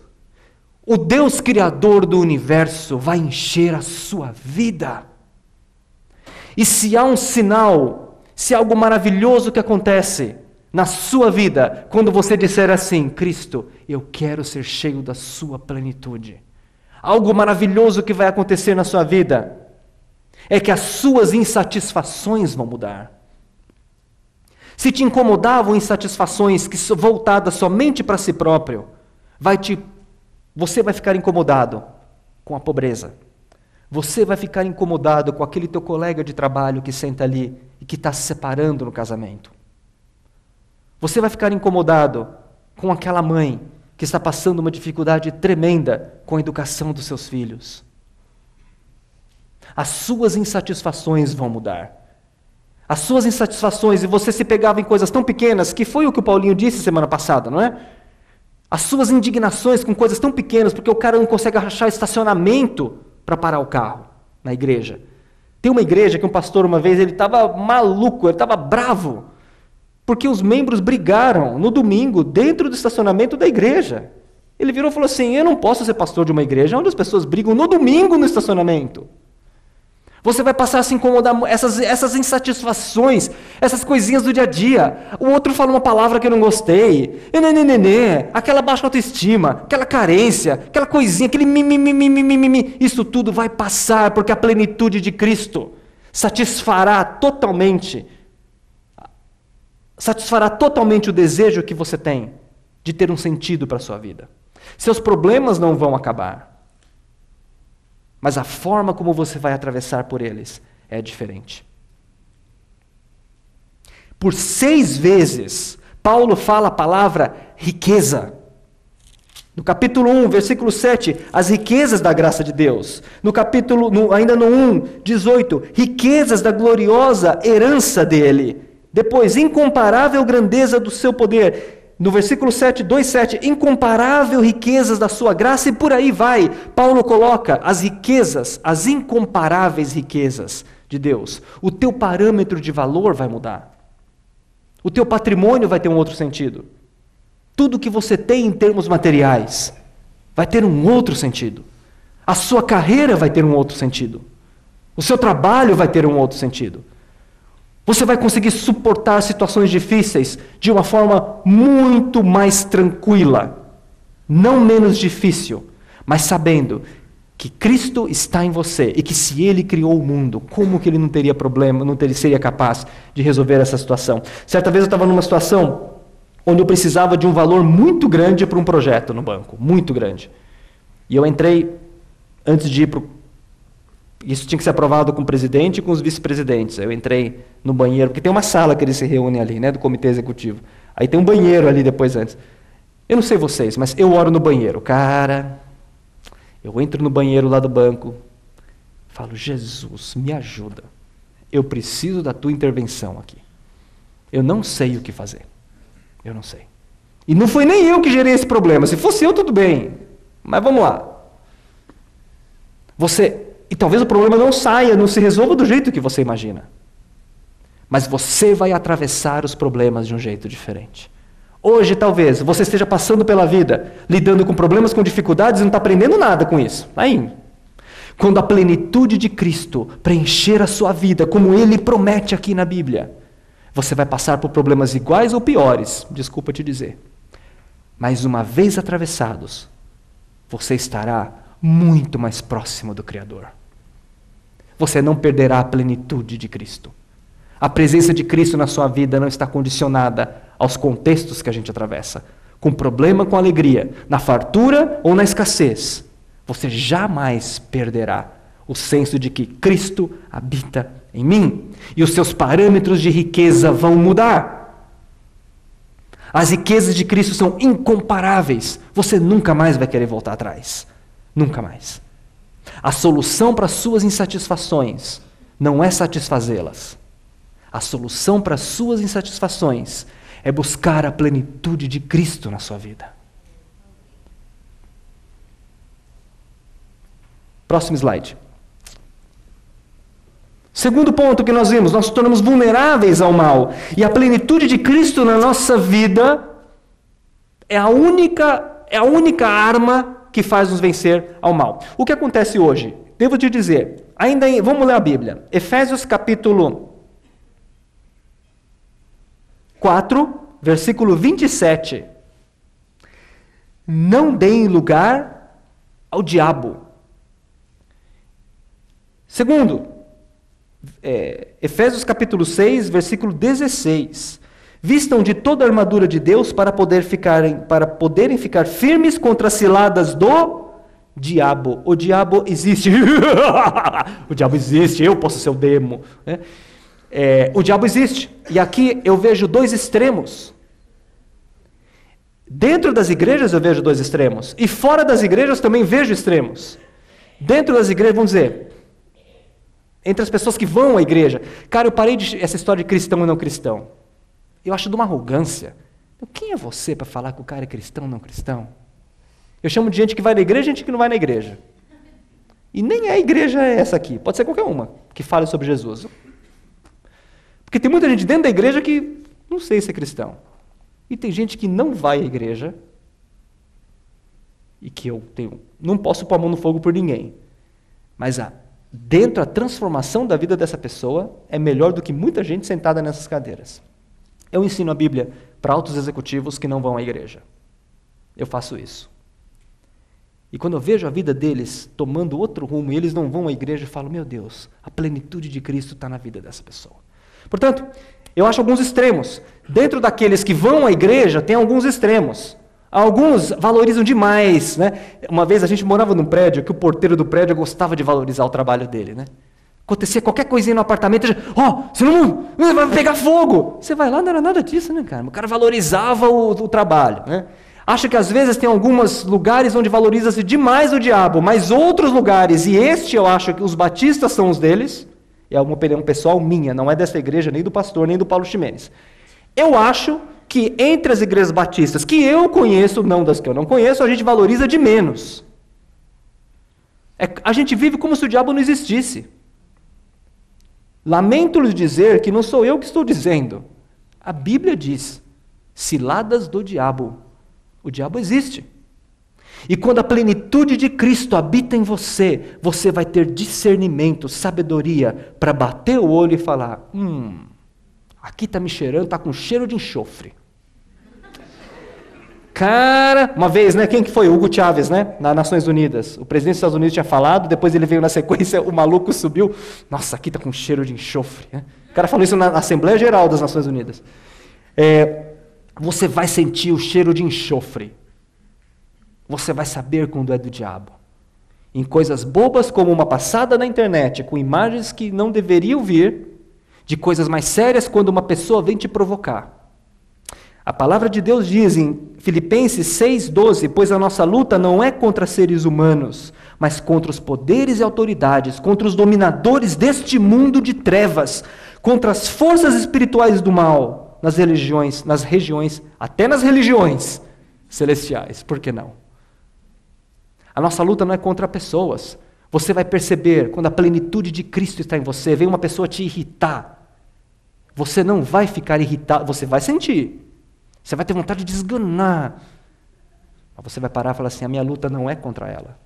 O Deus Criador do universo vai encher a sua vida. E se há um sinal, se há algo maravilhoso que acontece na sua vida, quando você disser assim: Cristo, eu quero ser cheio da sua plenitude. Algo maravilhoso que vai acontecer na sua vida é que as suas insatisfações vão mudar. Se te incomodavam insatisfações voltadas somente para si próprio, você vai ficar incomodado com a pobreza. Você vai ficar incomodado com aquele teu colega de trabalho que senta ali e que está se separando no casamento. Você vai ficar incomodado com aquela mãe que está passando uma dificuldade tremenda com a educação dos seus filhos. As suas insatisfações vão mudar. As suas insatisfações, e você se pegava em coisas tão pequenas, que foi o que o Paulinho disse semana passada, não é? As suas indignações com coisas tão pequenas, porque o cara não consegue achar estacionamento para parar o carro na igreja. Tem uma igreja que um pastor uma vez, ele estava maluco, ele estava bravo, porque os membros brigaram no domingo dentro do estacionamento da igreja. Ele virou e falou assim, eu não posso ser pastor de uma igreja onde as pessoas brigam no domingo no estacionamento. Você vai passar a se incomodar, essas insatisfações, essas coisinhas do dia a dia. O outro fala uma palavra que eu não gostei, aquela baixa autoestima, aquela carência, aquela coisinha, aquele mimimi. Isso tudo vai passar, porque a plenitude de Cristo satisfará totalmente o desejo que você tem de ter um sentido para a sua vida. Seus problemas não vão acabar. Mas a forma como você vai atravessar por eles é diferente. Por 6 vezes, Paulo fala a palavra riqueza. No capítulo 1, versículo 7, as riquezas da graça de Deus. Ainda no 1, 18, riquezas da gloriosa herança dele. Depois, incomparável grandeza do seu poder. No versículo 7, 2,7, incomparável riquezas da sua graça, e por aí vai. Paulo coloca as riquezas, as incomparáveis riquezas de Deus. O teu parâmetro de valor vai mudar. O teu patrimônio vai ter um outro sentido. Tudo que você tem em termos materiais vai ter um outro sentido. A sua carreira vai ter um outro sentido. O seu trabalho vai ter um outro sentido. Você vai conseguir suportar situações difíceis de uma forma muito mais tranquila, não menos difícil, mas sabendo que Cristo está em você e que se Ele criou o mundo, como que Ele não teria problema, seria capaz de resolver essa situação? Certa vez eu estava numa situação onde eu precisava de um valor muito grande para um projeto no banco, muito grande. E eu entrei, antes de ir para isso tinha que ser aprovado com o presidente e com os vice-presidentes. Eu entrei no banheiro, porque tem uma sala que eles se reúnem ali, né, do comitê executivo. Aí tem um banheiro ali depois antes. Eu não sei vocês, mas eu oro no banheiro. Cara, eu entro no banheiro lá do banco, falo, Jesus, me ajuda. Eu preciso da tua intervenção aqui. Eu não sei o que fazer. Eu não sei. E não foi nem eu que gerei esse problema. Se fosse eu, tudo bem. Mas vamos lá. E talvez o problema não se resolva do jeito que você imagina. Mas você vai atravessar os problemas de um jeito diferente. Hoje, talvez, você esteja passando pela vida, lidando com problemas, com dificuldades, e não está aprendendo nada com isso. Aí, quando a plenitude de Cristo preencher a sua vida, como Ele promete aqui na Bíblia, você vai passar por problemas iguais ou piores, desculpa te dizer. Mas uma vez atravessados, você estará muito mais próximo do Criador. Você não perderá a plenitude de Cristo. A presença de Cristo na sua vida não está condicionada aos contextos que a gente atravessa. Com problema, com alegria, na fartura ou na escassez. Você jamais perderá o senso de que Cristo habita em mim. E os seus parâmetros de riqueza vão mudar. As riquezas de Cristo são incomparáveis. Você nunca mais vai querer voltar atrás. Nunca mais. A solução para as suas insatisfações não é satisfazê-las. A solução para as suas insatisfações é buscar a plenitude de Cristo na sua vida. Próximo slide. Segundo ponto que nós vimos, nós nos tornamos vulneráveis ao mal. E a plenitude de Cristo na nossa vida é a única arma que faz nos vencer ao mal. O que acontece hoje? Devo te dizer, vamos ler a Bíblia. Efésios capítulo 4, versículo 27. Não deem lugar ao diabo. Segundo, Efésios capítulo 6, versículo 16. Vistam de toda a armadura de Deus para poderem ficar firmes contra as ciladas do Diabo. O diabo existe. O diabo existe, eu posso ser o demo. Né? O diabo existe. E aqui eu vejo dois extremos. Dentro das igrejas eu vejo dois extremos. E fora das igrejas também vejo extremos. Dentro das igrejas, vamos dizer, entre as pessoas que vão à igreja. Cara, eu parei de essa história de cristão e não cristão. Eu acho de uma arrogância. Quem é você para falar que o cara é cristão ou não cristão? Eu chamo de gente que vai na igreja e gente que não vai na igreja. E nem a igreja é essa aqui. Pode ser qualquer uma que fale sobre Jesus. Porque tem muita gente dentro da igreja que não sei se é cristão. E tem gente que não vai à igreja e que não posso pôr a mão no fogo por ninguém. Mas dentro a transformação da vida dessa pessoa é melhor do que muita gente sentada nessas cadeiras. Eu ensino a Bíblia para altos executivos que não vão à igreja. Eu faço isso. E quando eu vejo a vida deles tomando outro rumo e eles não vão à igreja, eu falo, meu Deus, a plenitude de Cristo está na vida dessa pessoa. Portanto, eu acho alguns extremos. Dentro daqueles que vão à igreja, tem alguns extremos. Alguns valorizam demais. Né? Uma vez a gente morava num prédio que o porteiro do prédio gostava de valorizar o trabalho dele. Né? Acontecia qualquer coisinha no apartamento, você não vai pegar fogo. Você vai lá, não era nada disso, né, cara? O cara valorizava o trabalho. Né? Acho que às vezes tem alguns lugares onde valoriza-se demais o diabo, mas outros lugares, e eu acho que os batistas são os deles, é uma opinião pessoal minha, não é dessa igreja, nem do pastor, nem do Paulo Ximenes. Eu acho que entre as igrejas batistas que eu conheço, não das que eu não conheço, a gente valoriza de menos. A gente vive como se o diabo não existisse. Lamento lhes dizer que não sou eu que estou dizendo. A Bíblia diz, ciladas do diabo. O diabo existe. E quando a plenitude de Cristo habita em você, você vai ter discernimento, sabedoria, para bater o olho e falar, aqui está me cheirando, está com cheiro de enxofre. Cara, uma vez, né? Quem que foi? Hugo Chávez, né? Nas Nações Unidas. O presidente dos Estados Unidos tinha falado, depois ele veio na sequência, o maluco subiu. Nossa, aqui está com cheiro de enxofre. Né? O cara falou isso na Assembleia Geral das Nações Unidas. Você vai sentir o cheiro de enxofre. Você vai saber quando é do diabo. Em coisas bobas como uma passada na internet, com imagens que não deveriam vir, de coisas mais sérias quando uma pessoa vem te provocar. A palavra de Deus diz em Filipenses 6,12, pois a nossa luta não é contra seres humanos, mas contra os poderes e autoridades, contra os dominadores deste mundo de trevas, contra as forças espirituais do mal, nas regiões, até nas religiões celestiais. Por que não? A nossa luta não é contra pessoas. Você vai perceber, quando a plenitude de Cristo está em você, vem uma pessoa te irritar. Você não vai ficar irritado, você vai sentir. Você vai ter vontade de esganar. Mas você vai parar e falar assim, a minha luta não é contra ela.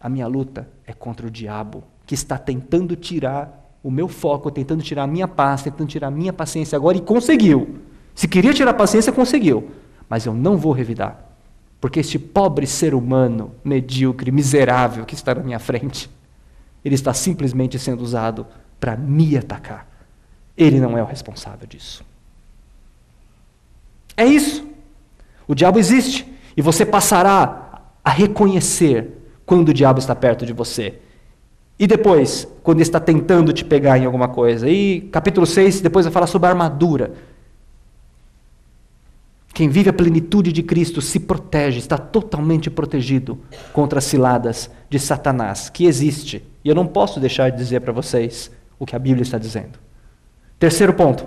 A minha luta é contra o diabo, que está tentando tirar o meu foco, tentando tirar a minha paz, tentando tirar a minha paciência agora, e conseguiu. Se queria tirar a paciência, conseguiu. Mas eu não vou revidar. Porque este pobre ser humano, medíocre, miserável que está na minha frente, ele está simplesmente sendo usado para me atacar. Ele não é o responsável disso. É isso. O diabo existe. E você passará a reconhecer quando o diabo está perto de você. E depois, quando ele está tentando te pegar em alguma coisa. E capítulo 6, depois vai falar sobre a armadura. Quem vive a plenitude de Cristo se protege, está totalmente protegido contra as ciladas de Satanás, que existe. E eu não posso deixar de dizer para vocês o que a Bíblia está dizendo. Terceiro ponto.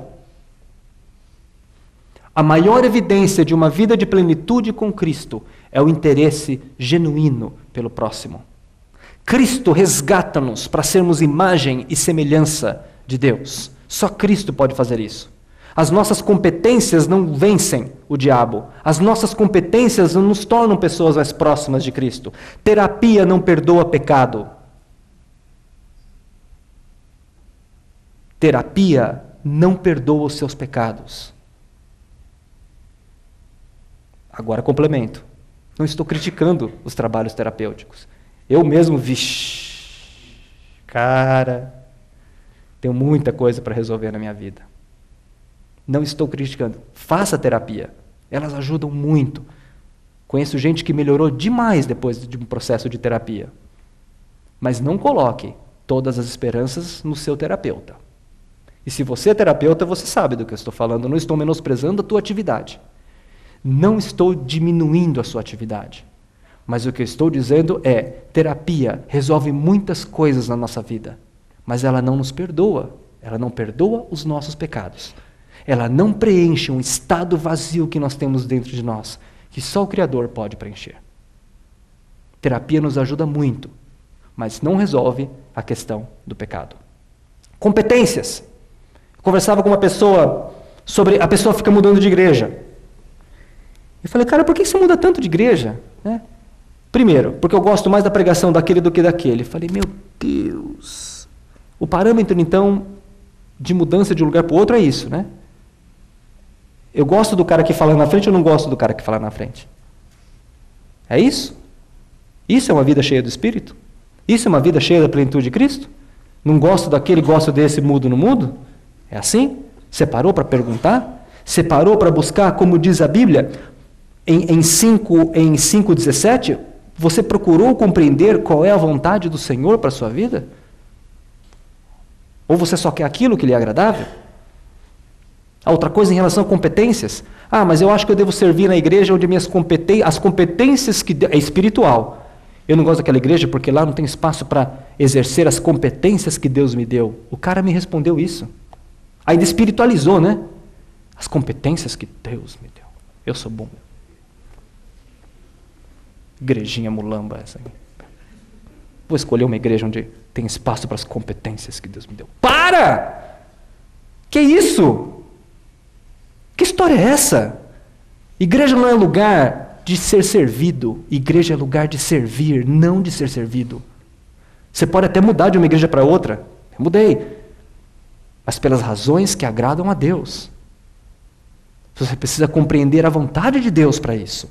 A maior evidência de uma vida de plenitude com Cristo é o interesse genuíno pelo próximo. Cristo resgata-nos para sermos imagem e semelhança de Deus. Só Cristo pode fazer isso. As nossas competências não vencem o diabo. As nossas competências não nos tornam pessoas mais próximas de Cristo. Terapia não perdoa pecado. Terapia não perdoa os seus pecados. Agora complemento. Não estou criticando os trabalhos terapêuticos. Eu mesmo, cara, tenho muita coisa para resolver na minha vida. Não estou criticando. Faça terapia. Elas ajudam muito. Conheço gente que melhorou demais depois de um processo de terapia. Mas não coloque todas as esperanças no seu terapeuta. E se você é terapeuta, você sabe do que eu estou falando. Eu não estou menosprezando a tua atividade. Não estou diminuindo a sua atividade. Mas o que eu estou dizendo é, terapia resolve muitas coisas na nossa vida. Mas ela não nos perdoa. Ela não perdoa os nossos pecados. Ela não preenche um estado vazio que nós temos dentro de nós, que só o Criador pode preencher. Terapia nos ajuda muito, mas não resolve a questão do pecado. Competências. Eu conversava com uma pessoa sobre a pessoa fica mudando de igreja. Eu falei, cara, por que você muda tanto de igreja? Né? Primeiro, porque eu gosto mais da pregação daquele do que daquele. Eu falei, meu Deus. O parâmetro, então, de mudança de um lugar para o outro é isso, né? Eu gosto do cara que fala na frente, eu não gosto do cara que fala na frente. É isso? Isso é uma vida cheia do Espírito? Isso é uma vida cheia da plenitude de Cristo? Não gosto daquele, gosto desse, mudo no mudo? É assim? Você parou para perguntar? Você parou para buscar, como diz a Bíblia, em 5,17? Você procurou compreender qual é a vontade do Senhor para a sua vida? Ou você só quer aquilo que lhe é agradável? A outra coisa em relação a competências. Ah, mas eu acho que eu devo servir na igreja onde as competências que é espiritual. Eu não gosto daquela igreja porque lá não tem espaço para exercer as competências que Deus me deu. O cara me respondeu isso. Ainda espiritualizou, né? As competências que Deus me deu. Eu sou bom. Igrejinha mulamba essa aí. Vou escolher uma igreja onde tem espaço para as competências que Deus me deu. Para! Que isso? Que história é essa? Igreja não é lugar de ser servido. Igreja é lugar de servir, não de ser servido. Você pode até mudar de uma igreja para outra. Eu mudei. Mas pelas razões que agradam a Deus. Você precisa compreender a vontade de Deus para isso.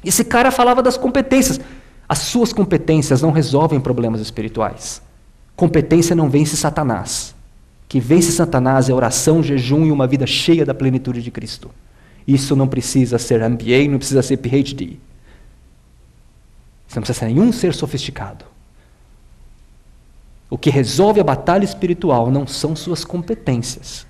Esse cara falava das competências. As suas competências não resolvem problemas espirituais. Competência não vence Satanás. Que vence Satanás é oração, jejum e uma vida cheia da plenitude de Cristo. Isso não precisa ser MBA, não precisa ser PhD. Você não precisa ser nenhum ser sofisticado. O que resolve a batalha espiritual não são suas competências.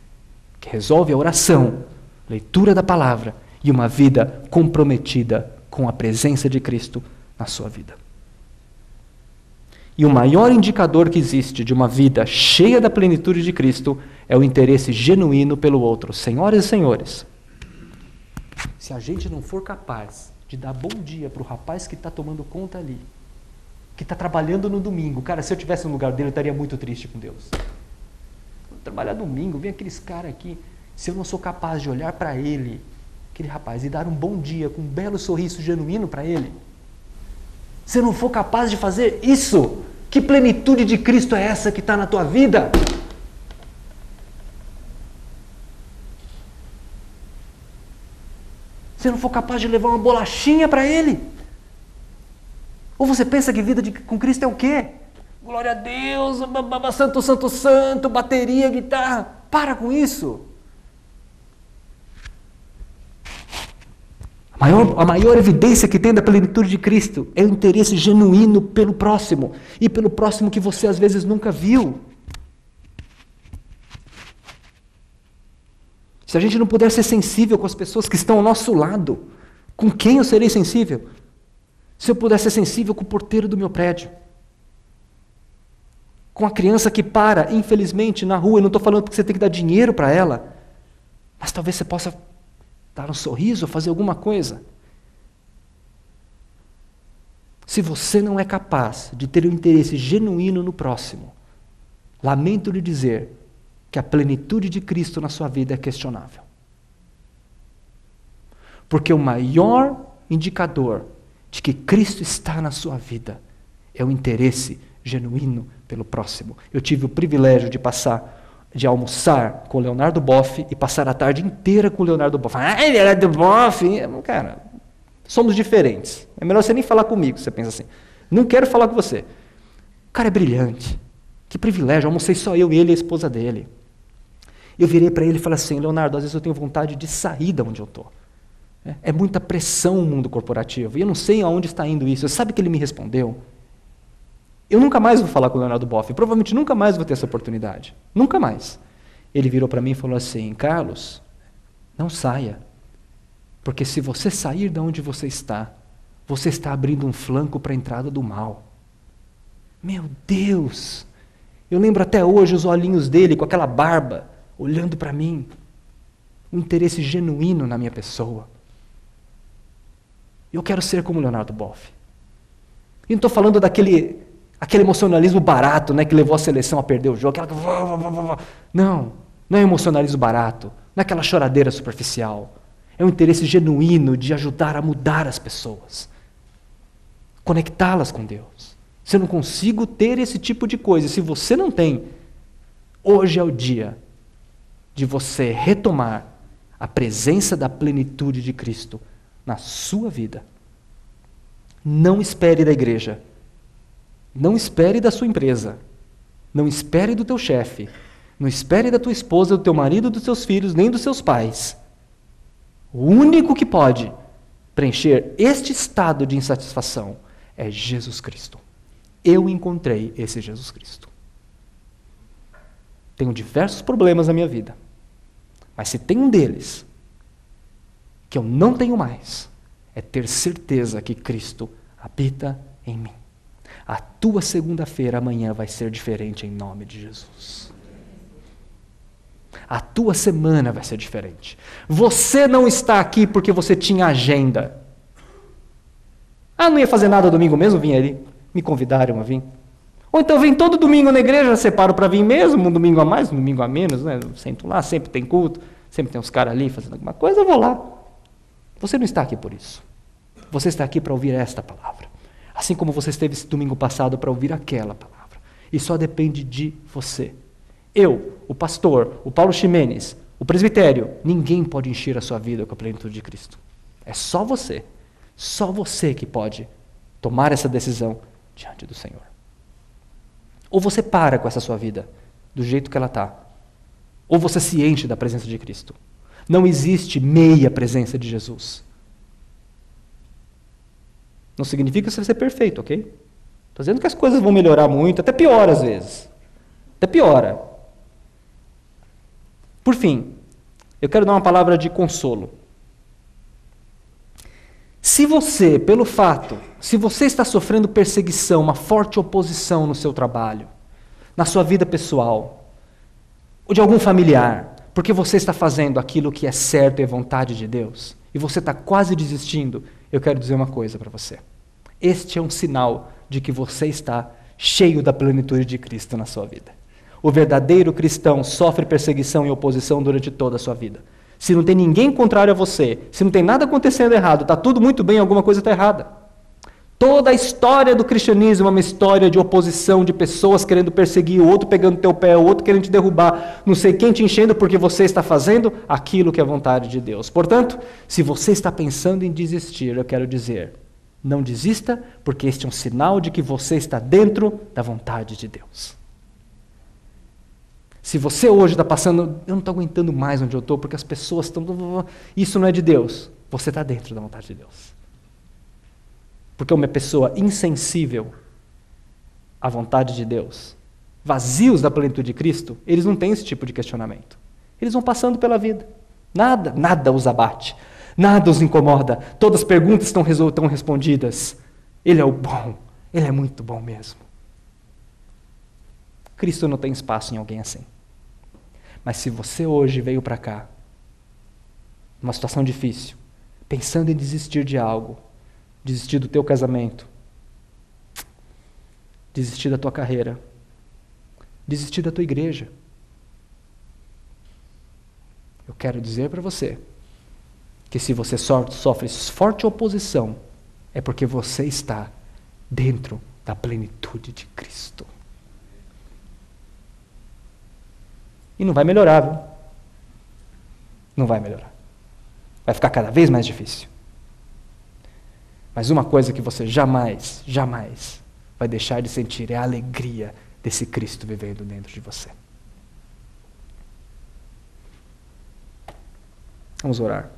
O que resolve é a oração, leitura da palavra e uma vida comprometida com a presença de Cristo na sua vida. E o maior indicador que existe de uma vida cheia da plenitude de Cristo é o interesse genuíno pelo outro. Senhoras e senhores, se a gente não for capaz de dar bom dia para o rapaz que está tomando conta ali, que está trabalhando no domingo, cara, se eu estivesse no lugar dele, eu estaria muito triste com Deus. Vou trabalhar domingo, vem aqueles caras aqui, se eu não sou capaz de olhar para ele, aquele rapaz, e dar um bom dia, com um belo sorriso genuíno para ele, se eu não for capaz de fazer isso, que plenitude de Cristo é essa que está na tua vida? Se eu não for capaz de levar uma bolachinha para ele? Ou você pensa que vida com Cristo é o quê? Glória a Deus, santo, santo, santo, bateria, guitarra. Para com isso. A maior evidência que tem da plenitude de Cristo é o interesse genuíno pelo próximo. E pelo próximo que você às vezes nunca viu. Se a gente não puder ser sensível com as pessoas que estão ao nosso lado, com quem eu serei sensível? Se eu puder ser sensível com o porteiro do meu prédio, com a criança que para, infelizmente, na rua, eu não estou falando porque você tem que dar dinheiro para ela, mas talvez você possa dar um sorriso, fazer alguma coisa. Se você não é capaz de ter um interesse genuíno no próximo, lamento lhe dizer que a plenitude de Cristo na sua vida é questionável. Porque o maior indicador de que Cristo está na sua vida é o interesse genuíno pelo próximo. Eu tive o privilégio de almoçar com o Leonardo Boff e passar a tarde inteira com o Leonardo Boff. Ah, ele era do Boff. Cara, somos diferentes. É melhor você nem falar comigo, você pensa assim. Não quero falar com você. O cara é brilhante. Que privilégio, almocei só eu e ele e a esposa dele. Eu virei para ele e falei assim, Leonardo, às vezes eu tenho vontade de sair de onde eu estou. É muita pressão o mundo corporativo. E eu não sei aonde está indo isso. Sabe que ele me respondeu? Eu nunca mais vou falar com o Leonardo Boff. Provavelmente nunca mais vou ter essa oportunidade. Nunca mais. Ele virou para mim e falou assim: Carlos, não saia. Porque se você sair de onde você está abrindo um flanco para a entrada do mal. Meu Deus! Eu lembro até hoje os olhinhos dele com aquela barba, olhando para mim. Um interesse genuíno na minha pessoa. Eu quero ser como Leonardo Boff. E não estou falando daquele emocionalismo barato, né, que levou a seleção a perder o jogo. Não é emocionalismo barato. Não é aquela choradeira superficial. É um interesse genuíno de ajudar a mudar as pessoas. Conectá-las com Deus. Se eu não consigo ter esse tipo de coisa, se você não tem, hoje é o dia de você retomar a presença da plenitude de Cristo na sua vida. Não espere da igreja. Não espere da sua empresa. Não espere do teu chefe. Não espere da tua esposa, do teu marido, dos teus filhos, nem dos seus pais. O único que pode preencher este estado de insatisfação é Jesus Cristo. Eu encontrei esse Jesus Cristo. Tenho diversos problemas na minha vida. Mas se tem um deles que eu não tenho mais, é ter certeza que Cristo habita em mim. A tua segunda-feira amanhã vai ser diferente em nome de Jesus. A tua semana vai ser diferente. Você não está aqui porque você tinha agenda. Não ia fazer nada domingo mesmo? Vim ali. Me convidaram a vir. Ou então vem todo domingo na igreja, separo para vir mesmo, um domingo a mais, um domingo a menos, né? Eu sento lá, sempre tem culto, sempre tem uns caras ali fazendo alguma coisa, eu vou lá. Você não está aqui por isso. Você está aqui para ouvir esta palavra. Assim como você esteve esse domingo passado para ouvir aquela palavra. E só depende de você. Eu, o pastor, o Paulo Ximenes, o presbitério, ninguém pode encher a sua vida com a plenitude de Cristo. É só você. Só você que pode tomar essa decisão diante do Senhor. Ou você para com essa sua vida do jeito que ela está, ou você se enche da presença de Cristo. Não existe meia presença de Jesus. Não significa que você vai ser perfeito, ok? Estou dizendo que as coisas vão melhorar muito, até piora às vezes. Até piora. Por fim, eu quero dar uma palavra de consolo. Se você, se você está sofrendo perseguição, uma forte oposição no seu trabalho, na sua vida pessoal, ou de algum familiar, porque você está fazendo aquilo que é certo e é vontade de Deus, e você está quase desistindo, eu quero dizer uma coisa para você. Este é um sinal de que você está cheio da plenitude de Cristo na sua vida. O verdadeiro cristão sofre perseguição e oposição durante toda a sua vida. Se não tem ninguém contrário a você, se não tem nada acontecendo errado, está tudo muito bem, alguma coisa está errada. Toda a história do cristianismo é uma história de oposição, de pessoas querendo perseguir, o outro pegando teu pé, o outro querendo te derrubar, não sei quem te enchendo porque você está fazendo aquilo que é vontade de Deus. Portanto, se você está pensando em desistir, eu quero dizer, não desista, porque este é um sinal de que você está dentro da vontade de Deus. Se você hoje está passando, eu não estou aguentando mais onde eu estou, porque as pessoas estão... Isso não é de Deus. Você está dentro da vontade de Deus. Porque uma pessoa insensível à vontade de Deus, vazios da plenitude de Cristo, eles não têm esse tipo de questionamento. Eles vão passando pela vida. Nada os abate. Nada os incomoda. Todas as perguntas estão respondidas. Ele é o bom. Ele é muito bom mesmo. Cristo não tem espaço em alguém assim. Mas se você hoje veio para cá, numa situação difícil, pensando em desistir de algo, desistir do teu casamento, desistir da tua carreira, desistir da tua igreja, eu quero dizer para você que se você sofre forte oposição, é porque você está dentro da plenitude de Cristo. E não vai melhorar, viu? Não vai melhorar. Vai ficar cada vez mais difícil. Mas uma coisa que você jamais vai deixar de sentir é a alegria desse Cristo vivendo dentro de você. Vamos orar.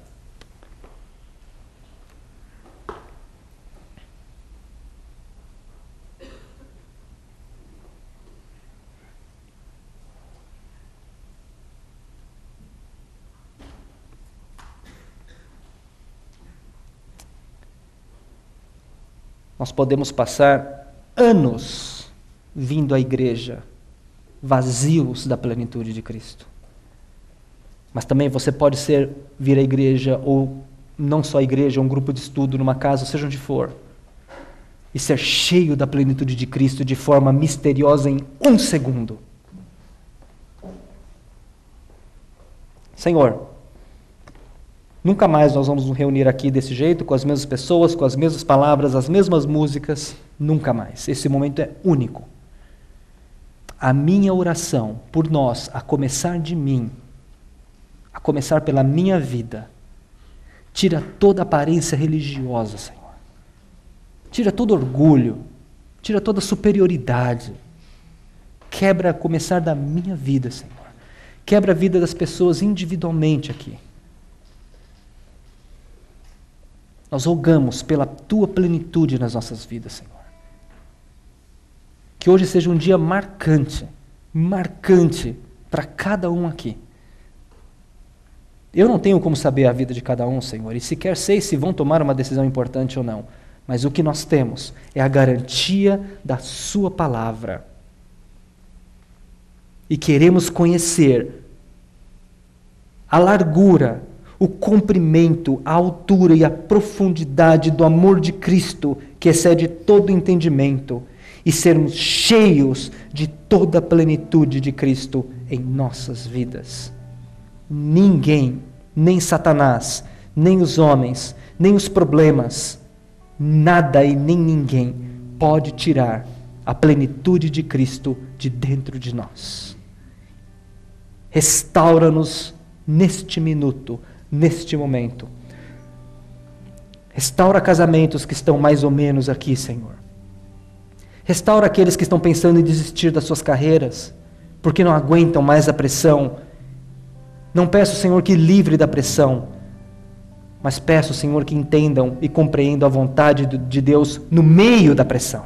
Nós podemos passar anos vindo à igreja, vazios da plenitude de Cristo. Mas também você pode vir à igreja, ou não só a igreja, um grupo de estudo, numa casa, seja onde for, e ser cheio da plenitude de Cristo de forma misteriosa em 1 segundo. Senhor, nunca mais nós vamos nos reunir aqui desse jeito, com as mesmas pessoas, com as mesmas palavras, as mesmas músicas, nunca mais. Esse momento é único. A minha oração por nós, a começar de mim, a começar pela minha vida, tira toda aparência religiosa, Senhor. Tira todo orgulho, tira toda superioridade. Quebra a começar da minha vida, Senhor. Quebra a vida das pessoas individualmente aqui. Nós rogamos pela Tua plenitude nas nossas vidas, Senhor. Que hoje seja um dia marcante para cada um aqui. Eu não tenho como saber a vida de cada um, Senhor, e sequer sei se vão tomar uma decisão importante ou não. Mas o que nós temos é a garantia da Sua palavra. E queremos conhecer a largura, o comprimento, a altura e a profundidade do amor de Cristo, que excede todo entendimento, e sermos cheios de toda a plenitude de Cristo em nossas vidas. Ninguém, nem Satanás, nem os homens, nem os problemas, nada e nem ninguém pode tirar a plenitude de Cristo de dentro de nós. Restaura-nos neste minuto, neste momento. Restaura casamentos que estão mais ou menos aqui, Senhor. Restaura aqueles que estão pensando em desistir das suas carreiras, porque não aguentam mais a pressão. Não peço, Senhor, que livre da pressão, mas peço, Senhor, que entendam e compreendam a vontade de Deus no meio da pressão.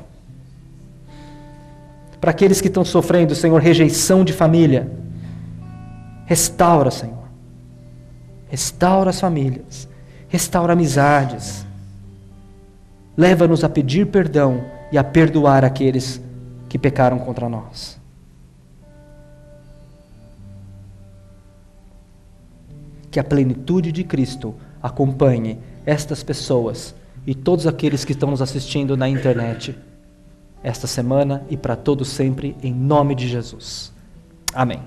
Para aqueles que estão sofrendo, Senhor, rejeição de família, restaura, Senhor. Restaura as famílias, restaura amizades. Leva-nos a pedir perdão e a perdoar aqueles que pecaram contra nós. Que a plenitude de Cristo acompanhe estas pessoas e todos aqueles que estão nos assistindo na internet esta semana e para todos sempre, em nome de Jesus. Amém.